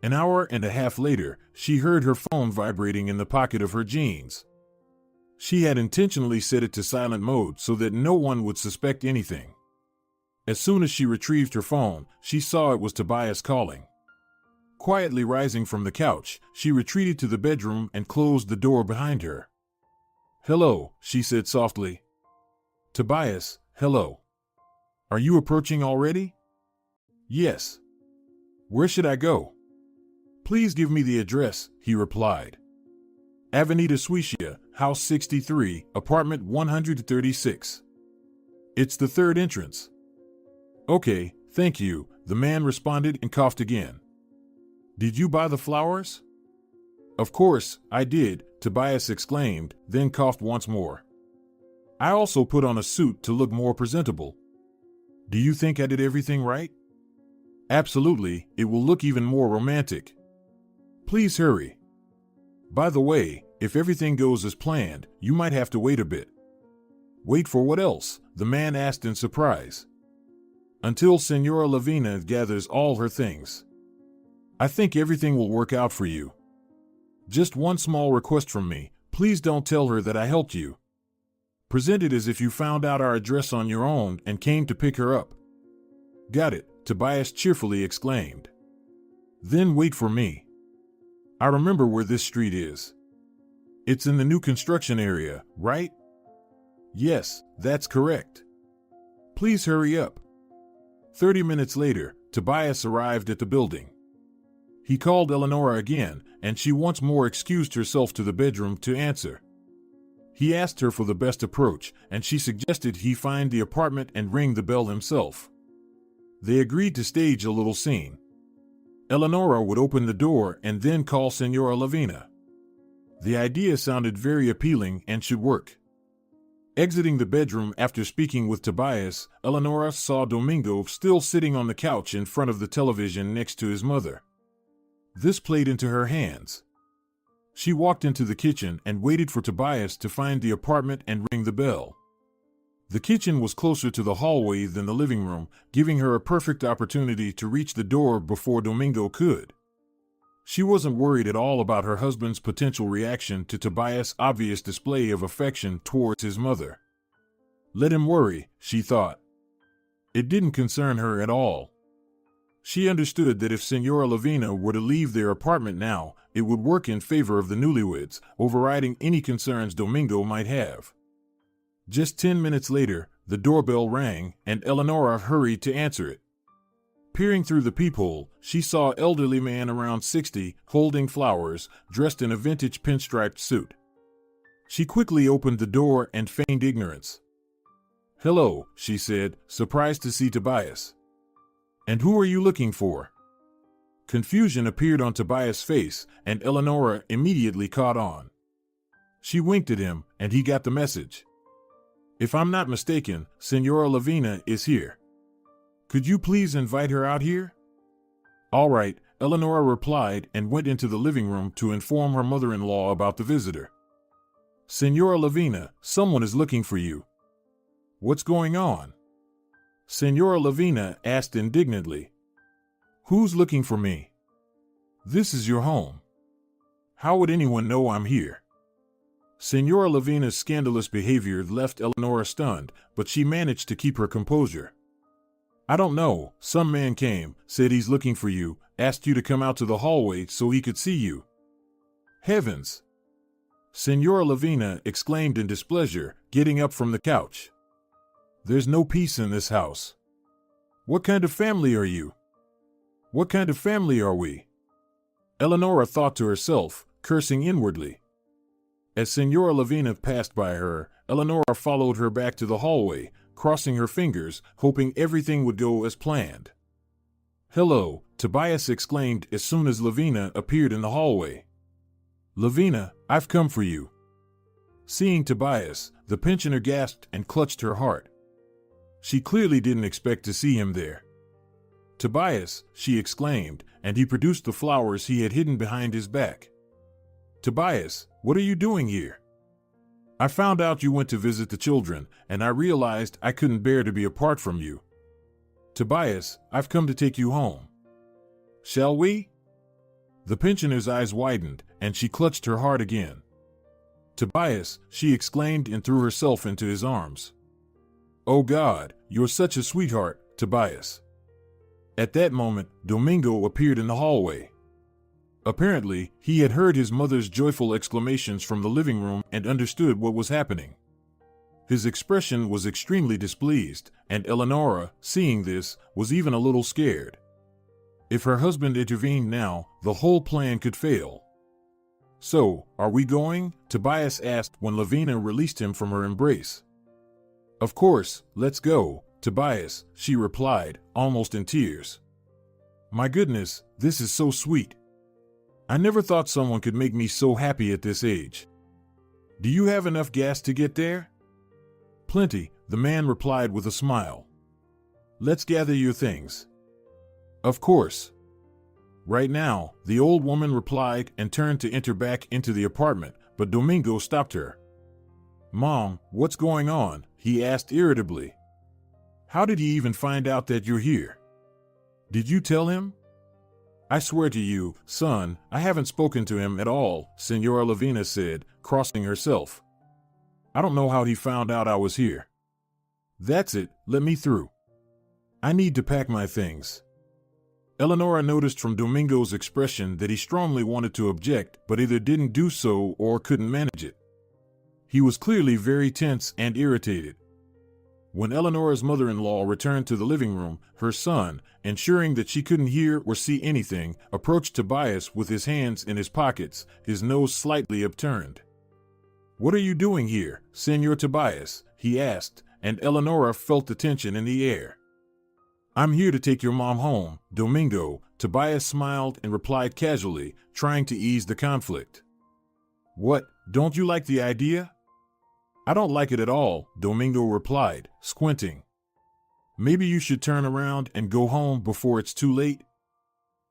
An hour and a half later, she heard her phone vibrating in the pocket of her jeans. She had intentionally set it to silent mode so that no one would suspect anything. As soon as she retrieved her phone, she saw it was Tobias calling. Quietly rising from the couch, she retreated to the bedroom and closed the door behind her. "Hello," she said softly. "Tobias, hello. Are you approaching already?" "Yes." "Where should I go?" "Please give me the address," he replied. "Avenida Suecia, House 63, Apartment 136. It's the third entrance." "Okay, thank you," the man responded and coughed again. "Did you buy the flowers?" "Of course, I did," Tobias exclaimed, then coughed once more. "I also put on a suit to look more presentable. Do you think I did everything right?" "Absolutely, it will look even more romantic. Please hurry. By the way, if everything goes as planned, you might have to wait a bit." "Wait for what else?" the man asked in surprise. "Until Senora Lavina gathers all her things. I think everything will work out for you. Just one small request from me, please don't tell her that I helped you. Present it as if you found out our address on your own and came to pick her up." "Got it," Tobias cheerfully exclaimed. "Then wait for me. I remember where this street is. It's in the new construction area, right?" "Yes, that's correct. Please hurry up." 30 minutes later, Tobias arrived at the building. He called Eleanora again, and she once more excused herself to the bedroom to answer. He asked her for the best approach, and she suggested he find the apartment and ring the bell himself. They agreed to stage a little scene. Eleanora would open the door and then call Senora Lavina. The idea sounded very appealing and should work. Exiting the bedroom after speaking with Tobias, Eleanora saw Domingo still sitting on the couch in front of the television next to his mother. This played into her hands. She walked into the kitchen and waited for Tobias to find the apartment and ring the bell. The kitchen was closer to the hallway than the living room, giving her a perfect opportunity to reach the door before Domingo could. She wasn't worried at all about her husband's potential reaction to Tobias' obvious display of affection towards his mother. Let him worry, she thought. It didn't concern her at all. She understood that if Senora Lavina were to leave their apartment now, it would work in favor of the newlyweds, overriding any concerns Domingo might have. Just 10 minutes later, the doorbell rang, and Eleanora hurried to answer it. Peering through the peephole, she saw an elderly man around 60, holding flowers, dressed in a vintage pinstriped suit. She quickly opened the door and feigned ignorance. "Hello," she said, surprised to see Tobias. "And who are you looking for?" Confusion appeared on Tobias' face, and Eleanora immediately caught on. She winked at him, and he got the message. "If I'm not mistaken, Senora Lavina is here. Could you please invite her out here?" "All right," Eleanora replied and went into the living room to inform her mother-in-law about the visitor. "Senora Lavina, someone is looking for you." "What's going on?" Senora Lavina asked indignantly. Who's looking for me? This is your home. How would anyone know I'm here? Senora Lavina's scandalous behavior left Eleanora stunned, but she managed to keep her composure. I don't know, some man came, said he's looking for you, asked you to come out to the hallway so he could see you. Heavens! Senora Lavina exclaimed in displeasure, getting up from the couch. There's no peace in this house. What kind of family are you? What kind of family are we? Eleanora thought to herself, cursing inwardly. As Senora Lavina passed by her, Eleanora followed her back to the hallway, crossing her fingers, hoping everything would go as planned. Hello, Tobias exclaimed as soon as Lavina appeared in the hallway. Lavina, I've come for you. Seeing Tobias, the pensioner gasped and clutched her heart. She clearly didn't expect to see him there. Tobias, she exclaimed, and he produced the flowers he had hidden behind his back. Tobias, what are you doing here? I found out you went to visit the children, and I realized I couldn't bear to be apart from you. Tobias, I've come to take you home. Shall we? The pensioner's eyes widened, and she clutched her heart again. Tobias, she exclaimed and threw herself into his arms. Oh God, you're such a sweetheart, Tobias. At that moment, Domingo appeared in the hallway. Apparently, he had heard his mother's joyful exclamations from the living room and understood what was happening. His expression was extremely displeased, and Eleanora, seeing this, was even a little scared. If her husband intervened now, the whole plan could fail. So, are we going? Tobias asked when Lavina released him from her embrace. Of course, let's go, Tobias, she replied, almost in tears. My goodness, this is so sweet. I never thought someone could make me so happy at this age. Do you have enough gas to get there? Plenty, the man replied with a smile. Let's gather your things. Of course. Right now, the old woman replied and turned to enter back into the apartment, but Domingo stopped her. Mom, what's going on? He asked irritably. How did he even find out that you're here? Did you tell him? I swear to you, son, I haven't spoken to him at all, Senora Lavina said, crossing herself. I don't know how he found out I was here. That's it, let me through. I need to pack my things. Eleanora noticed from Domingo's expression that he strongly wanted to object, but either didn't do so or couldn't manage it. He was clearly very tense and irritated. When Eleanora's mother-in-law returned to the living room, her son, ensuring that she couldn't hear or see anything, approached Tobias with his hands in his pockets, his nose slightly upturned. What are you doing here, Senor Tobias? He asked, and Eleanora felt the tension in the air. I'm here to take your mom home, Domingo, Tobias smiled and replied casually, trying to ease the conflict. What, don't you like the idea? I don't like it at all, Domingo replied, squinting. Maybe you should turn around and go home before it's too late.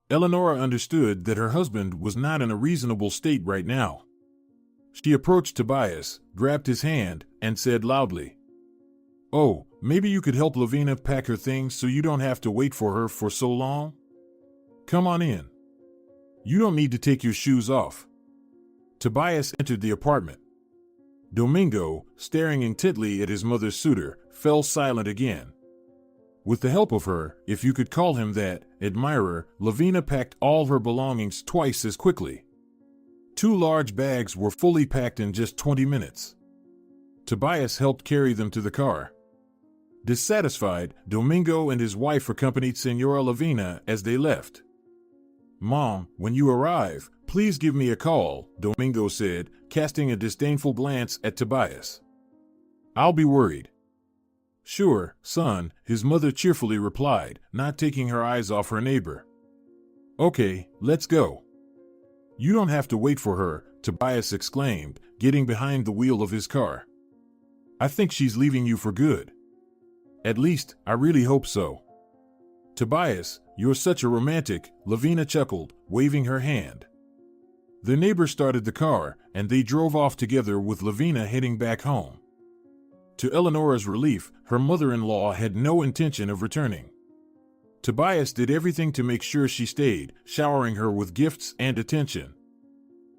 Eleanora understood that her husband was not in a reasonable state right now. She approached Tobias, grabbed his hand, and said loudly, Oh, maybe you could help Lavina pack her things so you don't have to wait for her for so long? Come on in. You don't need to take your shoes off. Tobias entered the apartment. Domingo, staring intently at his mother's suitor, fell silent again. With the help of her, if you could call him that, admirer, Lavina packed all her belongings twice as quickly. 2 large bags were fully packed in just 20 minutes. Tobias helped carry them to the car. Dissatisfied, Domingo and his wife accompanied Senora Lavina as they left. Mom, when you arrive, please give me a call, Domingo said, casting a disdainful glance at Tobias. I'll be worried. Sure, son, his mother cheerfully replied, not taking her eyes off her neighbor. Okay, let's go. You don't have to wait for her, Tobias exclaimed, getting behind the wheel of his car. I think she's leaving you for good. At least, I really hope so. Tobias, you're such a romantic, Lavina chuckled, waving her hand. The neighbor started the car, and they drove off together with Lavina heading back home. To Eleanora's relief, her mother-in-law had no intention of returning. Tobias did everything to make sure she stayed, showering her with gifts and attention.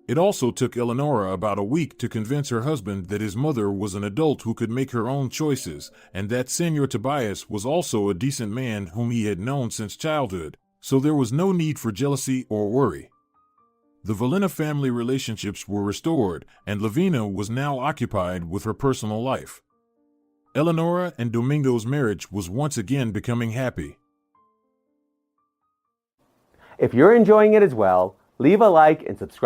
It also took Eleanora about a week to convince her husband that his mother was an adult who could make her own choices, and that Senor Tobias was also a decent man whom he had known since childhood, so there was no need for jealousy or worry. The Valena family relationships were restored, and Lavina was now occupied with her personal life. Eleanora and Domingo's marriage was once again becoming happy. If you're enjoying it as well, leave a like and subscribe.